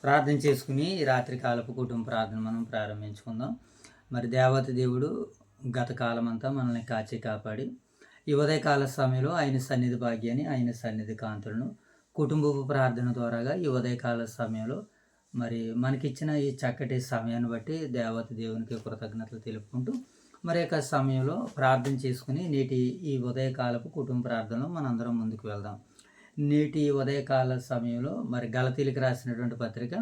ప్రార్థన చేసుకుని రాత్రి కాలపు కుటుంబ ప్రార్థన మనం ప్రారంభించుకుందాం. మరి దేవత దేవుడు గత కాలమంతా మనల్ని కాచి కాపాడి ఈ ఉదయకాల సమయంలో ఆయన సన్నిధి భాగ్యాన్ని, ఆయన సన్నిధి కాంతులను కుటుంబపు ప్రార్థన ద్వారాగా ఈ ఉదయకాల సమయంలో మరి మనకిచ్చిన ఈ చక్కటి సమయాన్ని బట్టి దేవత దేవునికి కృతజ్ఞతలు తెలుపుకుంటూ మరి యొక్క సమయంలో ప్రార్థన చేసుకుని నేటి ఈ ఉదయకాలపు కుటుంబ ప్రార్థనలో మనందరం ముందుకు వెళ్దాం. నేటి ఉదయకాల సమయంలో మరి గలతీలకు రాసినటువంటి పత్రిక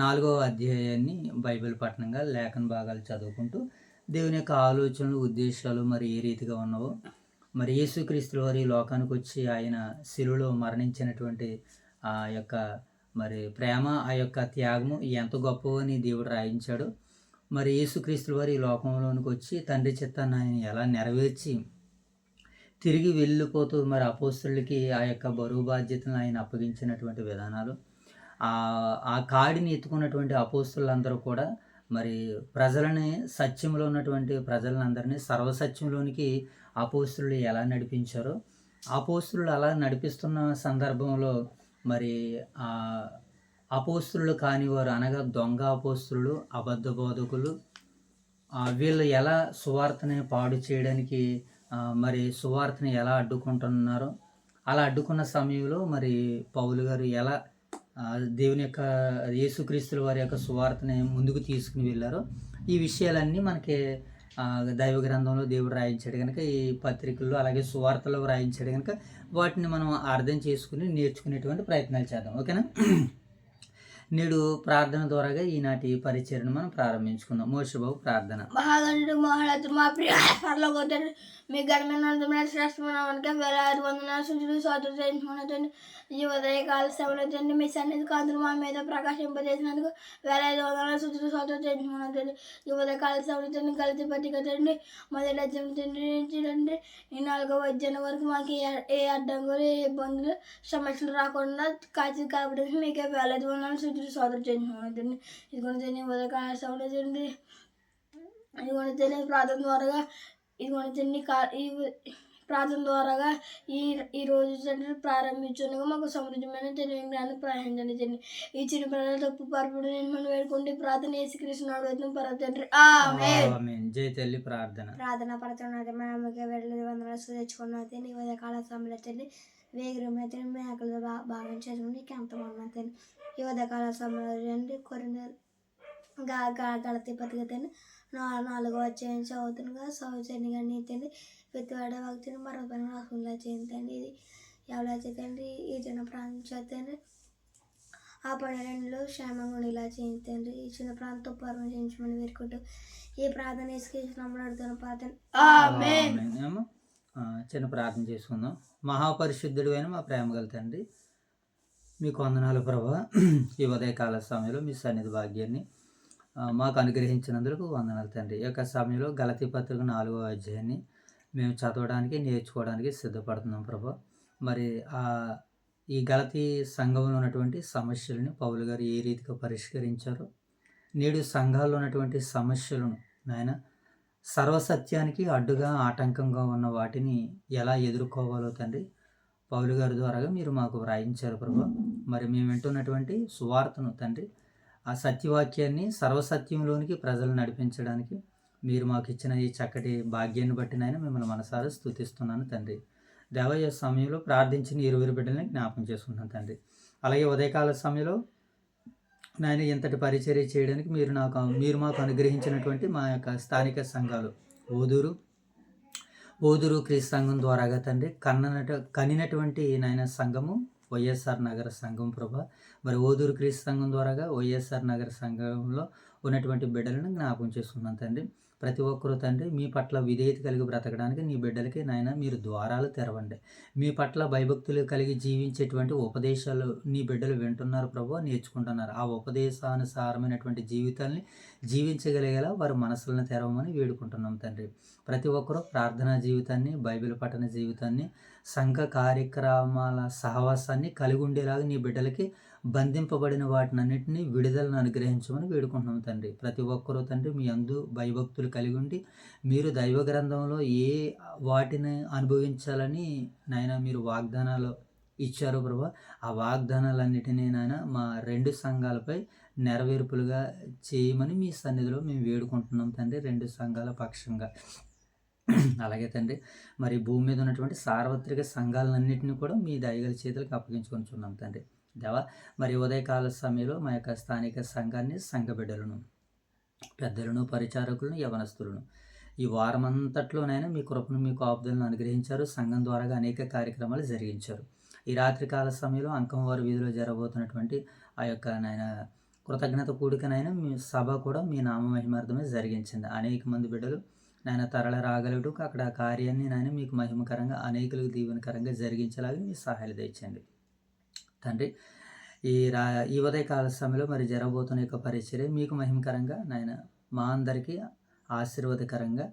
4వ అధ్యాయాన్ని బైబిల్ పఠనంగా లేఖన భాగాలు చదువుకుంటూ దేవుని యొక్క ఆలోచనలు, ఉద్దేశాలు మరి ఏ రీతిగా ఉన్నావో, మరి యేసుక్రీస్తు వారి లోకానికి వచ్చి ఆయన శిలువలో మరణించినటువంటి ఆ యొక్క మరి ప్రేమ, ఆ యొక్క త్యాగము ఎంత గొప్పవని దేవుడు రాయించాడు. మరి యేసుక్రీస్తు వారి లోకంలోనికి వచ్చి తండ్రి చిత్తాన్ని ఆయన ఎలా నెరవేర్చి తిరిగి వెళ్ళిపోతూ మరి అపోస్తులకి ఆ యొక్క బరువు బాధ్యతను ఆయన అప్పగించినటువంటి విధానాలు, ఆ కాడిని ఎత్తుకున్నటువంటి అపోస్తులందరూ కూడా మరి ప్రజలని, సత్యంలో ఉన్నటువంటి ప్రజలందరినీ సర్వసత్యంలోనికి అపోస్తులు ఎలా నడిపించారో, అపోస్తులు అలా నడిపిస్తున్న సందర్భంలో మరి అపోస్తులు కానివారు అనగా దొంగ అపోస్తులు, అబద్ధ బోధకులు వీళ్ళు ఎలా సువార్తని పాడు చేయడానికి మరి సువార్తని ఎలా అడ్డుకుంటున్నారో, అలా అడ్డుకున్న సమయంలో మరి పౌలు గారు ఎలా దేవుని యొక్క యేసుక్రీస్తుల వారి యొక్క సువార్తని ముందుకు తీసుకుని వెళ్ళారో, ఈ విషయాలన్నీ మనకి దైవ గ్రంథంలో దేవుడు రాయించాడు కనుక, ఈ పత్రికల్లో అలాగే సువార్తలో రాయించాడు కనుక వాటిని మనం అర్థం చేసుకుని నేర్చుకునేటువంటి ప్రయత్నాలు చేద్దాం. ఓకేనా? నేడు ప్రార్థన ద్వారాగా ఈనాటి పరిచర్ను మనం ప్రారంభించుకుందాం. మోషబాబు ప్రార్థన. మహాగణుడు మహారాజు మా ప్రియ పరలోకతండ్రి, మీ ఘనమైన శ్రేష్టమైన వేలాది వందనాలు సూచనలు స్వాతంత్రించుకున్నదండి. ఈ ఉదయకాల సమయంలో మీ సన్నిధి కాంతులు మా మీద ప్రకాశింపజేసినందుకు వేలాది వందనాలు సూచనలు స్వాతంత్రించుకున్నదండి. ఈ ఉదయకాల సమయంలో గలతీ పత్రిక తండ్రి మొదటి అధ్యాయం నుంచి తండ్రి ఈ 4వ అధ్యాయం వరకు మాకు ఏ అడ్డంకులు, ఏ ఇబ్బందులు, సమస్యలు రాకుండా కాచి కాబట్టి మీకే వేలాది వందనాలు సూచనలు స్వాతంత్రించుకున్నదండి. ఇదిగోని ఉదయకాల సమయంలో ఇదిగోని తెలియని ప్రార్థన ద్వారాగా ఈ ప్రార్థన ద్వారాగా ఈ రోజు తండ్రి ప్రారంభించుగా మాకు సమృద్ధమైన తెలియని జ్ఞానం ప్రయాణించండి తండ్రి. ఈ చిన్న పిల్లల తప్పు పరపడు నేను మనం వేడుకుంటే ప్రార్థన యేసుక్రీస్తు అడుగుతున్నాం పర తండ్రి. ఆమేన్. జై తల్లి ప్రార్థన. ప్రార్థన పడుతున్నది మనకి వెళ్ళి వందనాలు తెచ్చుకున్నది నీ ఉదయకాల సమయంలో తండ్రి వేగరమైతే మేకలు భాగం చేసుకుని నీకు ఎంత ఉన్నది. ఈ ఉదయకాల సమయంలో కొన్ని గలతీ పత్రిక తండ్రి 4వ అధ్యాయం చదువుతుండగా సౌజన్యంగా నీతండి ప్రతివాడ భక్తిని మరొకరిని రాసుకుందా చేయండి. ఇది ఎవలా చేతండి ఈ చిన్న ప్రాంతం చేతండి ఆ 12లో క్షేమంగా ఇలా చేయండి. ఈ చిన్న ప్రాంతం పర్వం చేయించమని వేరుకుంటూ ఈ ప్రార్థన వేసుకున్నప్పుడు అడుగుతున్న ప్రార్థన. చిన్న ప్రార్థన చేసుకుందాం. మహాపరిశుద్ధుడు అయిన మా ప్రేమ గల తండ్రి, మీకు వందనాలు ప్రభా. ఈ ఉదయకాల సమయంలో మీ సన్నిధి భాగ్యాన్ని మాకు అనుగ్రహించినందుకు వందనాలు తండ్రి. ఈ యొక్క సమయంలో గలతీ పత్రిక 4వ అధ్యాయాన్ని మేము చదవడానికి, నేర్చుకోవడానికి సిద్ధపడుతున్నాం ప్రభా. మరి ఈ గలతీ సంఘంలో ఉన్నటువంటి సమస్యలను పౌలు గారు ఏ రీతిగా పరిష్కరించారో, నేడు సంఘాల్లో ఉన్నటువంటి సమస్యలను నాయన సర్వసత్యానికి అడ్డుగా, ఆటంకంగా ఉన్న వాటిని ఎలా ఎదుర్కోవాలో తండ్రి పౌలు గారి ద్వారాగా మీరు మాకు వ్రాయించారు ప్రభా. మరి మేము వింటున్నటువంటి సువార్తను తండ్రి, ఆ సత్యవాక్యాన్ని సర్వసత్యంలోనికి ప్రజలు నడిపించడానికి మీరు మాకు ఇచ్చిన ఈ చక్కటి భాగ్యాన్ని బట్టి నాయన మిమ్మల్ని మనసారా స్తుతిస్తున్నాను తండ్రి. దేవయ్య సమయంలో ప్రార్థించిన 20 బిడ్డలని జ్ఞాపకం చేసుకుంటున్నాను తండ్రి. అలాగే ఉదయకాల సమయంలో నాయన ఇంతటి పరిచర్య చేయడానికి మీరు మాకు అనుగ్రహించినటువంటి మా యొక్క స్థానిక సంఘాలు ఓదూరు క్రీస్తు సంఘం ద్వారాగా తండ్రి కనినటువంటి నాయన సంఘము వైఎస్ఆర్ నగర సంఘం ప్రభా. మరి ఓదూరు క్రీస్తు సంఘం ద్వారాగా వైఎస్ఆర్ నగర సంఘంలో ఉన్నటువంటి బిడ్డలను జ్ఞాపకం చేసుకున్నాను తండ్రి. ప్రతి ఒక్కరూ తండ్రి మీ పట్ల విధేయత కలిగి బ్రతకడానికి నీ బిడ్డలకి నాయన మీరు ద్వారాలు తెరవండి. మీ పట్ల భయభక్తులు కలిగి జీవించేటువంటి ఉపదేశాలు నీ బిడ్డలు వింటున్నారు ప్రభు, నేర్చుకుంటున్నారు. ఆ ఉపదేశానుసారమైనటువంటి జీవితాన్ని జీవించగలిగేలా వారి మనసులను తెరవమని వేడుకుంటున్నాం తండ్రి. ప్రతి ఒక్కరూ ప్రార్థనా జీవితాన్ని, బైబిల్ పఠన జీవితాన్ని, సంఘ కార్యక్రమాల సహవాసాన్ని కలిగి ఉండేలాగా నీ బిడ్డలకి బంధింపబడిన వాటినన్నింటినీ విడుదలను అనుగ్రహించమని వేడుకుంటున్నాం తండ్రి. ప్రతి ఒక్కరూ తండ్రి మీ యందు భయభక్తులు కలిగి ఉండి మీరు దైవ గ్రంథంలో ఏ వాటిని అనుభవించాలని నాయన మీరు వాగ్దానాలు ఇచ్చారో ప్రభా, ఆ వాగ్దానాలన్నిటినీ నాయన మా 2 సంఘాలపై నెరవేర్పులుగా చేయమని మీ సన్నిధిలో మేము వేడుకుంటున్నాం తండ్రి, 2 సంఘాల పక్షంగా. అలాగే తండ్రి, మరి భూమి మీద ఉన్నటువంటి సార్వత్రిక సంఘాలన్నింటినీ కూడా మీ దయగల చేతులకు అప్పగించుకొనిచున్నాం తండ్రి. దేవా, మరి ఉదయకాల సమయంలో మా యొక్క స్థానిక సంఘాన్ని, సంఘ బిడ్డలను, పెద్దలను, పరిచారకులను, యవనస్తులను ఈ వారమంతట్లోనైనా మీ కృపను, మీ కాపుదలను అనుగ్రహించారు. సంఘం ద్వారాగా అనేక కార్యక్రమాలు జరిగించారు. ఈ రాత్రికాల సమయంలో అంకంవారి వీధిలో జరగబోతున్నటువంటి ఆ యొక్క నాయన కృతజ్ఞత కూడికనైనా మీ సభ కూడా మీ నామ మహిమార్థమే జరిగించింది. అనేక మంది బిడ్డలు నాయన తరల రాగలడు అక్కడ ఆ కార్యాన్ని నాయన మీకు మహిమకరంగా, అనేకులకు దీవెనకరంగా జరిగించేలాగా మీ సహాయాలు దయచేయండి తండ్రి. ఈ ఉదయకాల సమయంలో మరి జరగబోతున్న యొక్క పరిచర్య మీకు మహిమకరంగా నాయన మా అందరికీ ఆశీర్వాదకరంగా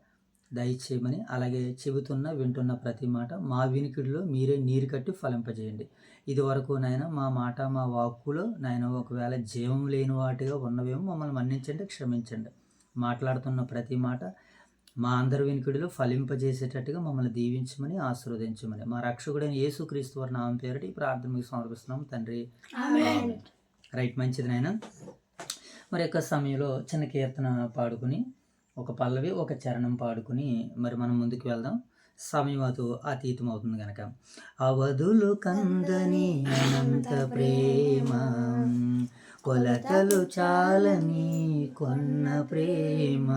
దయచేయమని, అలాగే చెబుతున్న వింటున్న ప్రతి మాట మా వినికిడిలో మీరే నీరు కట్టి ఫలింపజేయండి. ఇది వరకు నాయన మా మాట, మా వాక్కులో నాయన ఒకవేళ జీవం లేని వాటిగా ఉన్నవేమో మమ్మల్ని మన్నించండి, క్షమించండి. మాట్లాడుతున్న ప్రతి మాట మా అందరి వినికిడిలో ఫలింపజేసేటట్టుగా మమ్మల్ని దీవించమని, ఆశీర్వదించమని మా రక్షకుడైన యేసుక్రీస్తు వారి నామం పేరిట ఈ ప్రార్థన మీకు సమర్పిస్తున్నాం తండ్రి. రైట్, మంచిది నాయన. మరి యొక్క సమయంలో చిన్న కీర్తన పాడుకుని, ఒక పల్లవి, ఒక చరణం పాడుకుని మరి మనం ముందుకు వెళ్దాం. సమయం అతీతం అవుతుంది కనుక. అవధులు కందని అనంత ప్రేమ, కొలతలు చాలని కొన్న ప్రేమ,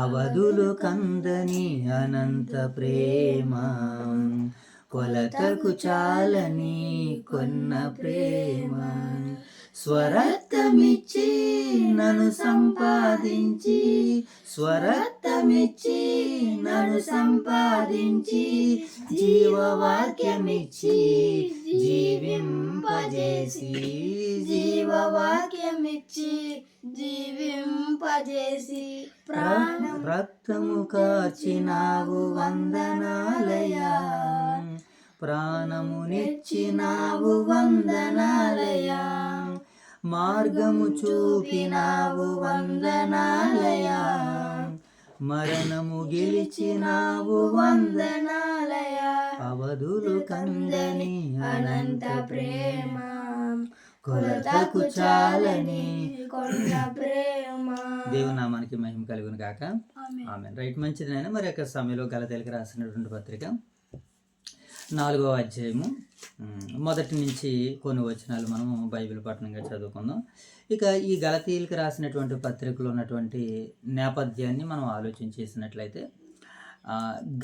అవధులు కందని అనంత ప్రేమ, కొలతకు చాలని కొన్న ప్రేమ, స్వరక్తమిచ్చి నన్ను సంపాదించి, స్వరక్తమిచ్చి నన్ను సంపాదించి, జీవవాక్యమిచ్చి జీవింపజేసి, జీవవాక్యమిచ్చి జీవింపజేసి, రక్తము కార్చినావు వందనాలయా, ప్రాణమునిచ్చినావు వందనాలయా, మార్గము చూపినావు వందనాలయా, మరణము గెలిచినావు వందనాలయా, అవధులు కందని అనంత ప్రేమ, కొలతకు చాలని కొన్న ప్రేమ. దేవుని నామానికి మహిమ కలుగును గాక. ఆమేన్. రైట్, మంచిది నాయన. మరి యొక్క సమయంలో గలతీయులకు రాసినటువంటి పత్రిక 4వ అధ్యాయము మొదటి నుంచి కొన్ని వచనాలు మనము బైబిల్ పఠనంగా చదువుకుందాం. ఇక ఈ గలతీయులకు రాసినటువంటి పత్రికలో ఉన్నటువంటి నేపథ్యాన్ని మనం ఆలోచన చేసినట్లయితే,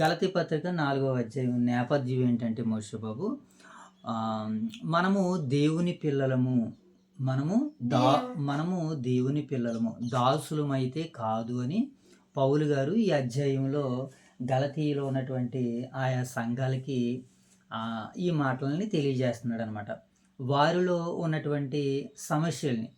గలతీ పత్రిక 4వ అధ్యాయం నేపథ్యం ఏంటంటే, మోషే బాబు, మనము దేవుని పిల్లలము, మనము దేవుని పిల్లలము, దాసులమైతే కాదు అని పౌలు గారు ఈ అధ్యాయంలో గలతీలో ఉన్నటువంటి ఆయా సంఘాలకి ఈ మాటలని తెలియజేస్తున్నాడు అనమాట. వారిలో ఉన్నటువంటి సమస్యల్ని,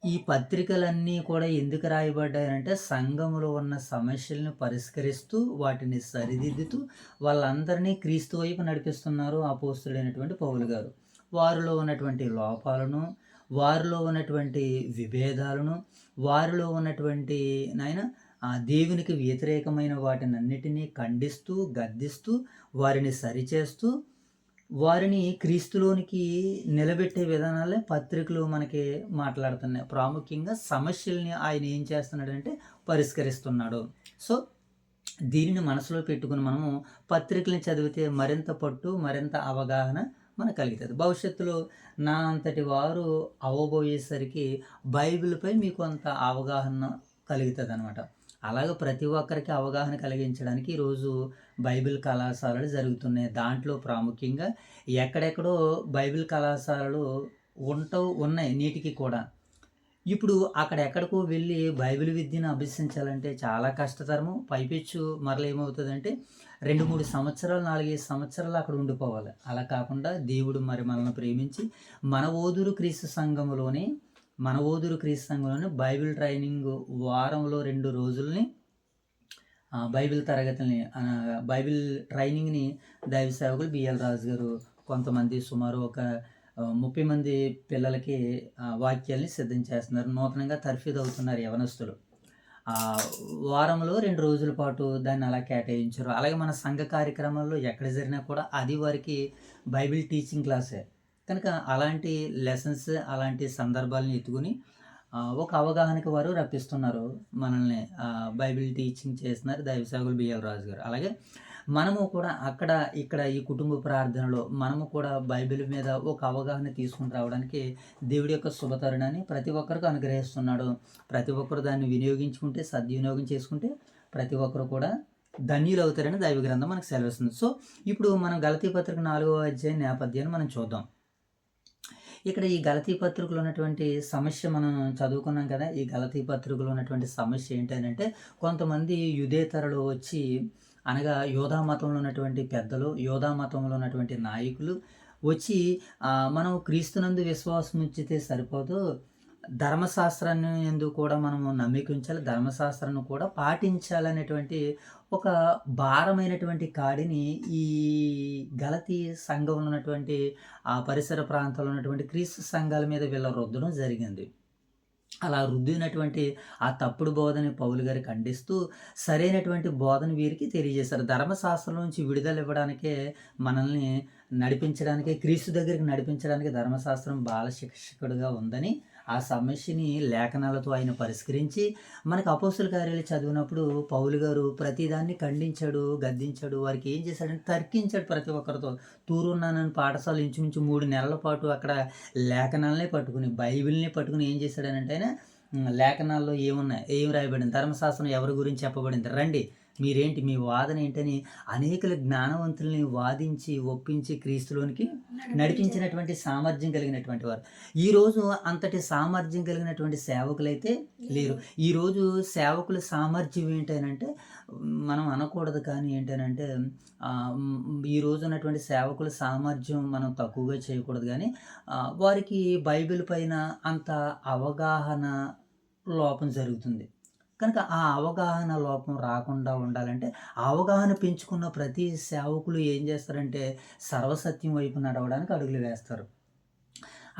ఈ పత్రికలన్నీ కూడా ఎందుకు రాయబడ్డాయంటే సంఘములో ఉన్న సమస్యలను పరిష్కరిస్తూ వాటిని సరిదిద్దుతూ వాళ్ళందరినీ క్రీస్తు వైపు నడిపిస్తున్నారు అపోస్తుడైనటువంటి పౌలు గారు. వారిలో ఉన్నటువంటి లోపాలను, వారిలో ఉన్నటువంటి విభేదాలను, వారిలో ఉన్నటువంటి దేవునికి వ్యతిరేకమైన వాటిని అన్నిటినీ ఖండిస్తూ, గద్దిస్తూ, వారిని సరిచేస్తూ, వారిని క్రీస్తులోనికి నిలబెట్టే విధానాలే పత్రికలు మనకి మాట్లాడుతున్నాయి. ప్రాముఖ్యంగా సమస్యల్ని ఆయన ఏం చేస్తున్నాడంటే పరిష్కరిస్తున్నాడు. సో దీనిని మనసులో పెట్టుకుని మనము పత్రికలను చదివితే మరింత పట్టు, మరింత అవగాహన మనకు కలుగుతుంది. భవిష్యత్తులో నా అంతటి వారు అవ్వబోయేసరికి బైబిల్పై మీకు అంత అవగాహన కలుగుతుంది అనమాట. అలాగే ప్రతి ఒక్కరికి అవగాహన కలిగించడానికి ఈరోజు బైబిల్ కళాశాలలు జరుగుతున్నాయి. దాంట్లో ప్రాముఖ్యంగా ఎక్కడెక్కడో బైబిల్ కళాశాలలు ఉన్నాయి నీటికి కూడా. ఇప్పుడు అక్కడెక్కడికో వెళ్ళి బైబిల్ విద్యను అభ్యసించాలంటే చాలా కష్టతరము. పైపెచ్చు మరల ఏమవుతుందంటే 2-3 సంవత్సరాలు, 4-5 సంవత్సరాలు అక్కడ ఉండిపోవాలి. అలా కాకుండా దేవుడు మరి మనల్ని ప్రేమించి మన ఓదూరు క్రీస్తు సంఘంలోనే బైబిల్ ట్రైనింగ్ వారంలో 2 రోజుల్ని బైబిల్ తరగతుల్ని, బైబిల్ ట్రైనింగ్ని దైవ సేవకులు బిఎల్ రాజు గారు కొంతమంది సుమారు ఒక 30 మంది పిల్లలకి వాక్యాల్ని సిద్ధం చేస్తున్నారు. నూతనంగా తర్ఫీదు అవుతున్నారు యవనస్తులు. వారంలో 2 రోజుల పాటు దాన్ని అలా కేటాయించారు. అలాగే మన సంఘ కార్యక్రమాల్లో ఎక్కడ జరిగినా కూడా అది వారికి బైబిల్ టీచింగ్ క్లాసే. కనుక అలాంటి లెసన్స్, అలాంటి సందర్భాలను ఎత్తుకొని ఒక అవగాహనకి వారు రప్పిస్తున్నారు మనల్ని. బైబిల్ టీచింగ్ చేస్తున్నారు దైవ సేవకులు బిఎల్ రాజు గారు. అలాగే మనము కూడా అక్కడ, ఇక్కడ ఈ కుటుంబ ప్రార్థనలో మనము కూడా బైబిల్ మీద ఒక అవగాహన తీసుకొని రావడానికి దేవుడి యొక్క శుభతరుణాన్ని ప్రతి ఒక్కరికి అనుగ్రహిస్తున్నాడు. ప్రతి ఒక్కరు దాన్ని వినియోగించుకుంటే, సద్వినియోగం చేసుకుంటే ప్రతి ఒక్కరు కూడా ధన్యులు అవుతారని దైవ గ్రంథం మనకు సెలవిస్తుంది. సో ఇప్పుడు మనం గలతీ పత్రిక 4వ అధ్యాయం నేపథ్యాన్ని మనం చూద్దాం. ఇక్కడ ఈ గలతీ పత్రికలో ఉన్నటువంటి సమస్య మనం చదువుకున్నాం కదా. ఈ గలతీ పత్రికలో ఉన్నటువంటి సమస్య ఏంటంటే, కొంతమంది యూదేతరులు వచ్చి, అనగా యోధా మతంలో ఉన్నటువంటి పెద్దలు, యోధా మతంలో ఉన్నటువంటి నాయకులు వచ్చి మనం క్రీస్తునందు విశ్వాసం ఉంచితే సరిపోదు, ధర్మశాస్త్రాన్ని ఎందు కూడా మనము నమ్మిక ఉంచాలి, ధర్మశాస్త్రాన్ని కూడా పాటించాలనేటువంటి ఒక భారమైనటువంటి కాడిని ఈ గలతీ సంఘంలో ఉన్నటువంటి ఆ పరిసర ప్రాంతాల్లో ఉన్నటువంటి క్రీస్తు సంఘాల మీద వీళ్ళ రుద్దడం జరిగింది. అలా రుద్దినటువంటి ఆ తప్పుడు బోధని పౌలు గారు ఖండిస్తూ సరైనటువంటి బోధన వీరికి తెలియజేశారు. ధర్మశాస్త్రం నుంచి విడుదల ఇవ్వడానికే, మనల్ని నడిపించడానికే, క్రీస్తు దగ్గరికి నడిపించడానికి ధర్మశాస్త్రం బాల శిక్షకుడుగా ఉందని ఆ సమస్యని లేఖనాలతో ఆయన పరిష్కరించి, మనకు అపోస్తుల కార్యాలు చదివినప్పుడు పౌలు గారు ప్రతిదాన్ని ఖండించాడు, గద్దించాడు. వారికి ఏం చేశాడంటే తర్కించాడు ప్రతి ఒక్కరితో. తూరున్నానని పాఠశాల ఇంచుమించు 3 నెలల పాటు అక్కడ లేఖనాలనే పట్టుకుని, బైబిల్ని పట్టుకుని ఏం చేశాడనంటే ఆయన లేఖనాల్లో ఏమున్నాయి, ఏం రాయబడింది, ధర్మశాస్త్రం ఎవరి గురించి చెప్పబడింది, రండి మీరేంటి, మీ వాదన ఏంటని అనేకుల జ్ఞానవంతుల్ని వాదించి ఒప్పించి క్రీస్తులోనికి నడిపించినటువంటి సామర్థ్యం కలిగినటువంటి వారు. ఈరోజు అంతటి సామర్థ్యం కలిగినటువంటి సేవకులైతే లేరు. ఈరోజు సేవకుల సామర్థ్యం ఏంటనంటే, మనం అనకూడదు కానీ ఏంటనంటే, ఈరోజు ఉన్నటువంటి సేవకుల సామర్థ్యం మనం తక్కువగా చేయకూడదు కానీ, వారికి బైబిల్ పైన అంత అవగాహన లోపం జరుగుతుంది. కనుక ఆ అవగాహన లోపం రాకుండా ఉండాలంటే, అవగాహన పెంచుకున్న ప్రతి సేవకులు ఏం చేస్తారంటే సర్వసత్యం వైపు నడవడానికి అడుగులు వేస్తారు.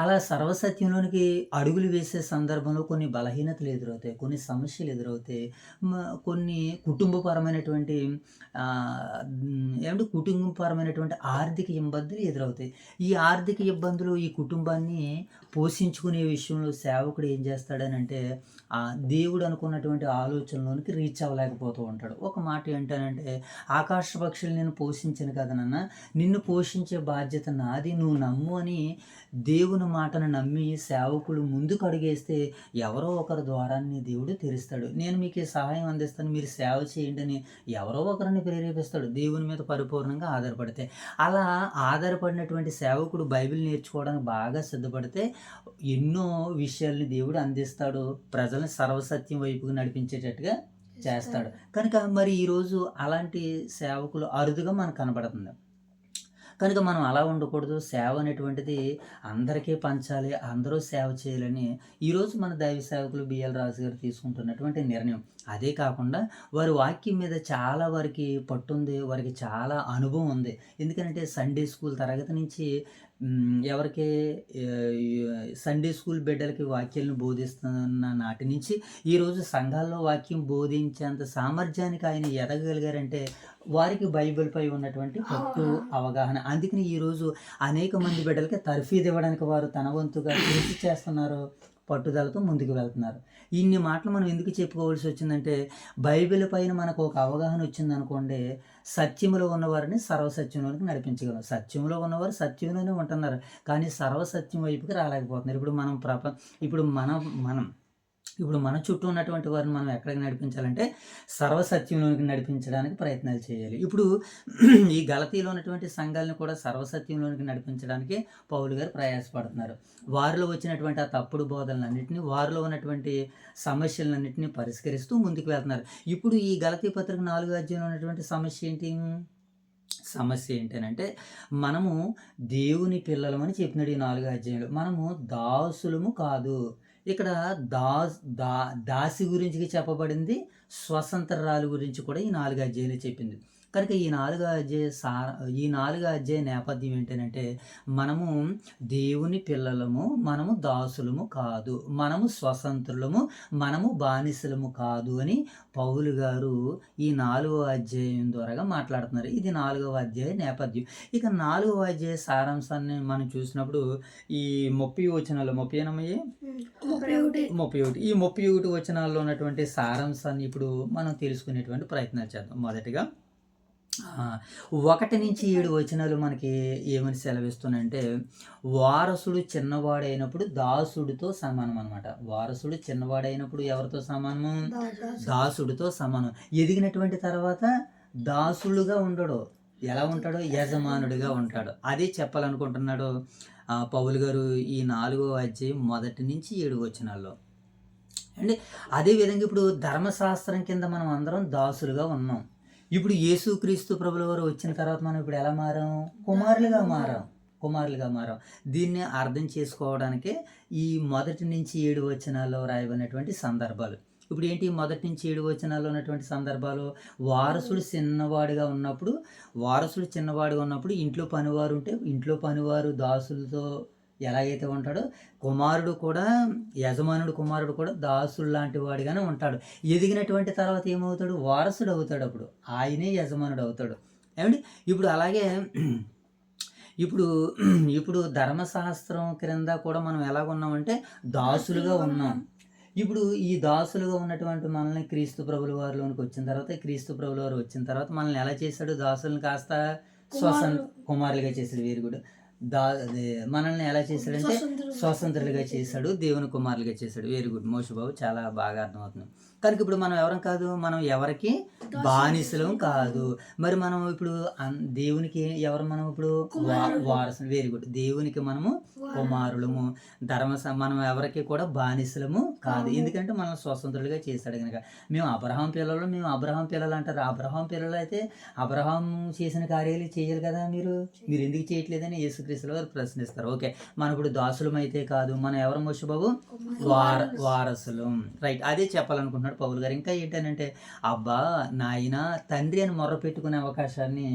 అలా సర్వసత్యంలోనికి అడుగులు వేసే సందర్భంలో కొన్ని బలహీనతలు ఎదురవుతాయి, కొన్ని సమస్యలు ఎదురవుతాయి, కొన్ని కుటుంబపరమైనటువంటి కుటుంబపరమైనటువంటి ఆర్థిక ఇబ్బందులు ఎదురవుతాయి. ఈ ఆర్థిక ఇబ్బందులు ఈ కుటుంబాన్ని పోషించుకునే విషయంలో సేవకుడు ఏం చేస్తాడనంటే, దేవుడు అనుకున్నటువంటి ఆలోచనలోనికి రీచ్ అవ్వలేకపోతూ ఉంటాడు. ఒక మాట ఏంటనంటే, ఆకాశ పక్షులు నేను పోషించను కదా నాన్న, నిన్ను పోషించే బాధ్యత నాది, నువ్వు నమ్ము అని దేవుని మాటను నమ్మి సేవకులు ముందుకు అడుగేస్తే ఎవరో ఒకరి ద్వారాన్ని దేవుడు తెరుస్తాడు. నేను మీకు సహాయం అందిస్తాను, మీరు సేవ చేయండి అని ఎవరో ఒకరిని ప్రేరేపిస్తాడు, దేవుని మీద పరిపూర్ణంగా ఆధారపడితే. అలా ఆధారపడినటువంటి సేవకుడు బైబిల్ నేర్చుకోవడానికి బాగా సిద్ధపడితే ఎన్నో విషయాల్ని దేవుడు అందిస్తాడు, ప్రజల్ని సర్వసత్యం వైపుకు నడిపించేటట్టుగా చేస్తాడు. కనుక మరి ఈరోజు అలాంటి సేవకులు అరుదుగా మనకు కనబడుతుంది. కనుక మనం అలా ఉండకూడదు. సేవ అనేటువంటిది అందరికీ పంచాలి, అందరూ సేవ చేయాలని ఈరోజు మన దైవ సేవకులు బిఎల్ రాజు గారు తీసుకుంటున్నటువంటి నిర్ణయం. అదే కాకుండా వారి వాక్యం మీద చాలా వారికి పట్టుంది, వారికి చాలా అనుభవం ఉంది. ఎందుకంటే సండే స్కూల్ తరగతి నుంచి ఎవరికి సండే స్కూల్ బిడ్డలకి వాక్యాలను బోధిస్తున్న నాటి నుంచి ఈరోజు సంఘాల్లో వాక్యం బోధించేంత సామర్థ్యానికి ఆయన ఎదగగలిగారంటే వారికి బైబిల్పై ఉన్నటువంటి పట్టు, అవగాహన. అందుకని ఈరోజు అనేక మంది బిడ్డలకి తర్ఫీదు ఇవ్వడానికి వారు తన వంతుగా కృషి చేస్తున్నారు, పట్టుదలతో ముందుకు వెళ్తున్నారు. ఇన్ని మాటలు మనం ఎందుకు చెప్పుకోవాల్సి వచ్చిందంటే, బైబిల్ పైన మనకు ఒక అవగాహన వచ్చిందనుకోండి, సత్యములో ఉన్నవారిని సర్వసత్యంలోనికి నడిపించగలం. సత్యంలో ఉన్నవారు సత్యంలోనే ఉంటున్నారు, కానీ సర్వసత్యం వైపుకి రాలేకపోతున్నారు. ఇప్పుడు మన చుట్టూ ఉన్నటువంటి వారిని మనం ఎక్కడికి నడిపించాలంటే సర్వసత్యంలోనికి నడిపించడానికి ప్రయత్నాలు చేయాలి. ఇప్పుడు ఈ గలతీలో ఉన్నటువంటి సంఘాలను కూడా సర్వసత్యంలోనికి నడిపించడానికి పౌలు గారు ప్రయాసపడుతున్నారు. వారిలో వచ్చినటువంటి ఆ తప్పుడు బోధనలన్నింటినీ, వారిలో ఉన్నటువంటి సమస్యలన్నింటినీ పరిష్కరిస్తూ ముందుకు వెళ్తున్నారు. ఇప్పుడు ఈ గలతీ పత్రిక 4వ అధ్యాయంలో ఉన్నటువంటి సమస్య ఏంటంటే, మనము దేవుని పిల్లలమని చెప్పినాడు ఈ 4వ అధ్యాయంలో. మనము దాసులము కాదు. ఇక్కడ దాసి గురించి చెప్పబడింది, స్వతంత్రాల గురించి కూడా ఈ 4 అధ్యాయాలు చెప్పింది. కనుక ఈ 4 అధ్యాయ నేపథ్యం ఏంటంటే మనము దేవుని పిల్లలము, మనము దాసులము కాదు, మనము స్వతంత్రులము, మనము బానిసలము కాదు అని పౌలు గారు ఈ 4వ అధ్యాయం ద్వారాగా మాట్లాడుతున్నారు. ఇది 4వ అధ్యాయ నేపథ్యం. ఇక 4వ అధ్యాయ సారాంశాన్ని మనం చూసినప్పుడు ఈ 30 వచనాలు 31 ఈ 31 వచనాల్లో ఉన్నటువంటి సారాంశాన్ని ఇప్పుడు మనం తెలుసుకునేటువంటి ప్రయత్నాలు చేద్దాం. మొదటిగా 1 నుంచి 7 వచనాలు మనకి ఏమని సెలవిస్తున్నాయంటే, వారసుడు చిన్నవాడైనప్పుడు దాసుడితో సమానం అనమాట. వారసుడు చిన్నవాడైనప్పుడు ఎవరితో సమానము? దాసుడితో సమానం. ఎదిగినటువంటి తర్వాత దాసుడుగా ఉండడు. ఎలా ఉంటాడో? యజమానుడిగా ఉంటాడు. అదే చెప్పాలనుకుంటున్నాడు పౌలు గారు ఈ 4వ అధ్యాయం 1 నుంచి 7 వచనాల్లో. అంటే అదేవిధంగా ఇప్పుడు ధర్మశాస్త్రం కింద మనం అందరం దాసులుగా ఉన్నాం. ఇప్పుడు యేసుక్రీస్తు ప్రభుల వారు వచ్చిన తర్వాత మనం ఇప్పుడు ఎలా మారాం? కుమారులుగా మారాం. దీన్ని అర్థం చేసుకోవడానికే ఈ 1 నుంచి 7 వచనాల్లో రాయబడినటువంటి సందర్భాలు. ఇప్పుడు ఏంటి 1 నుంచి 7 వచనాల్లో ఉన్నటువంటి సందర్భాలు? వారసుడు చిన్నవాడుగా ఉన్నప్పుడు ఇంట్లో పనివారు ఉంటే ఇంట్లో పనివారు దాసులతో ఎలాగైతే ఉంటాడో కుమారుడు కూడా దాసుడు లాంటి వాడిగానే ఉంటాడు. ఎదిగినటువంటి తర్వాత ఏమవుతాడు? వారసుడు అవుతాడు. అప్పుడు ఆయనే యజమానుడు అవుతాడు. ఏమండి? ఇప్పుడు అలాగే ఇప్పుడు ధర్మశాస్త్రం క్రింద కూడా మనం ఎలాగున్నామంటే దాసులుగా ఉన్నాం. ఇప్పుడు ఈ దాసులుగా ఉన్నటువంటి మనల్ని క్రీస్తు ప్రభుల వారిలోనికి వచ్చిన తర్వాత మనల్ని ఎలా చేశాడు? దాసులను కాస్త కుమారులుగా చేశాడు. Very good. మనల్ని ఎలా చేశాడంటే స్వతంత్రులుగా చేశాడు, దేవుని కుమారులుగా చేశాడు. వెరీ గుడ్ మోషుబాబు, చాలా బాగా అర్థమవుతుంది. కనుక ఇప్పుడు మనం ఎవరం కాదు, మనం ఎవరికి బానిసలం కాదు. మరి మనం ఇప్పుడు దేవునికి ఎవరు? మనం ఇప్పుడు వారసులు. Very good. దేవునికి మనము కుమారులము. మనం ఎవరికి కూడా బానిసలము కాదు. ఎందుకంటే మనం స్వతంత్రులుగా చేశాడు కనుక. మేము అబ్రహాం పిల్లలు అంటారు. అబ్రహాం పిల్లలు అయితే అబ్రహాం చేసిన కార్యాలు చేయాలి కదా. మీరు ఎందుకు చేయట్లేదని యేసుక్రీస్తు వారు ప్రశ్నిస్తారు. ఓకే, మనం ఇప్పుడు దాసులం అయితే కాదు, మనం ఎవరు మోషుబాబు? వారసులం. రైట్, అదే చెప్పాలనుకుంటున్నాడు పౌలు గారు. ఇంకా ఏంటంటే, అబ్బా నాయన తండ్రి అని మొర్ర పెట్టుకునే అవకాశాన్ని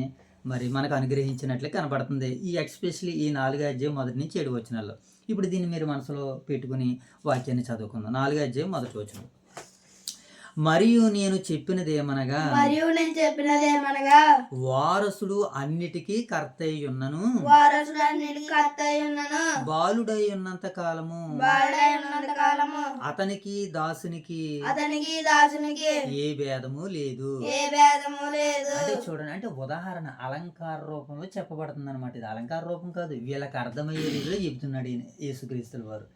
మరి మనకు అనుగ్రహించినట్లే కనబడుతుంది. ఎస్పెషల్లీ ఈ 4వ అధ్యాయం 1 నుంచి 7 వచనాల్లో. ఇప్పుడు దీన్ని మీరు మనసులో పెట్టుకుని వాక్యాన్ని చదువుకుందాం. 4వ అధ్యాయం 1వ వచనం. మరియు నేను చెప్పినదేమనగా వారసుడు అన్నిటికీ కర్త అయి ఉన్నను, బాలుడై ఉన్నంత కాలము అతనికి దాసునికి ఏ భేదము లేదు. అంటే చూడండి, అంటే ఉదాహరణ అలంకార రూపంలో చెప్పబడుతుంది అనమాట. ఇది అలంకార రూపం కాదు, వీళ్ళకి అర్థమయ్యే రీతిలో చెబుతున్నాడు యేసుక్రీస్తుల వారు.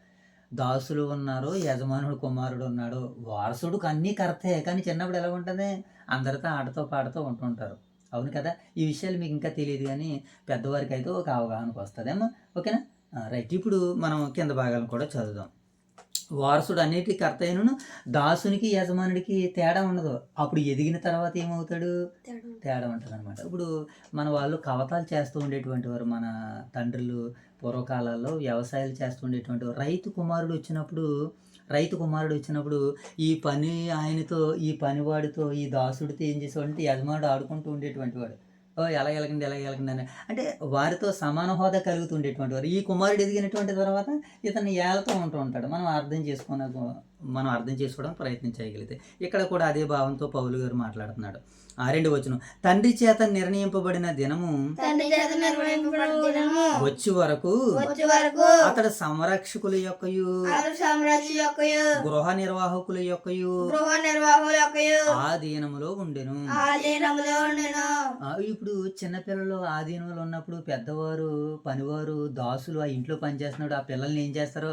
దాసులు ఉన్నారు, యజమానుడు కుమారుడు ఉన్నాడు, వారసుడు అన్నీ కరెక్టే. కానీ చిన్నప్పుడు ఎలా ఉంటుంది? అందరితో ఆడుతూ పాడుతూ ఉంటుంటారు. అవును కదా? ఈ విషయాలు మీకు ఇంకా తెలియదు, కానీ పెద్దవారికి అయితే ఒక అవగాహనకు వస్తుందేమో. ఓకేనా? రైట్. ఇప్పుడు మనం కింద భాగాలను కూడా చదువుదాం. వారసుడు అన్నిటికీ కర్త అయినను దాసునికి యజమానుడికి తేడా ఉండదు. అప్పుడు ఎదిగిన తర్వాత ఏమవుతాడు? తేడా ఉంటుంది అనమాట. ఇప్పుడు మన వాళ్ళు కవతాలు చేస్తూ ఉండేటువంటి వారు, మన తండ్రులు పూర్వకాలాల్లో వ్యవసాయాలు చేస్తూ ఉండేటువంటి రైతు కుమారుడు వచ్చినప్పుడు ఈ పనివాడితో ఈ దాసుడితో ఏం చేసేవాడంటే యజమానుడు ఆడుకుంటూ ఉండేటువంటి వాడు. ఎలా ఎలగండి అని అంటే వారితో సమాన హోదా కలుగుతుండేటువంటి వారు. ఈ కుమారుడు ఎదిగినటువంటి తర్వాత ఇతన్ని ఏలతో ఉంటూ ఉంటాడు. మనం అర్థం చేసుకోవడానికి ప్రయత్నం చేయగలిగితే ఇక్కడ కూడా అదే భావంతో పౌలు గారు మాట్లాడుతున్నాడు. 2వ వచనం. తండ్రి చేత నిర్ణయింపబడిన దినము వచ్చి వరకు అతడు సంరక్షకుల యొక్కయు గృహ నిర్వాహకుల యొక్కయు ఆధీనములో ఉండెను. ఇప్పుడు చిన్నపిల్లలు ఆధీనంలో ఉన్నప్పుడు పెద్దవారు పనివారు దాసులు ఆ ఇంట్లో పనిచేస్తున్నాడు, ఆ పిల్లల్ని ఏం చేస్తారో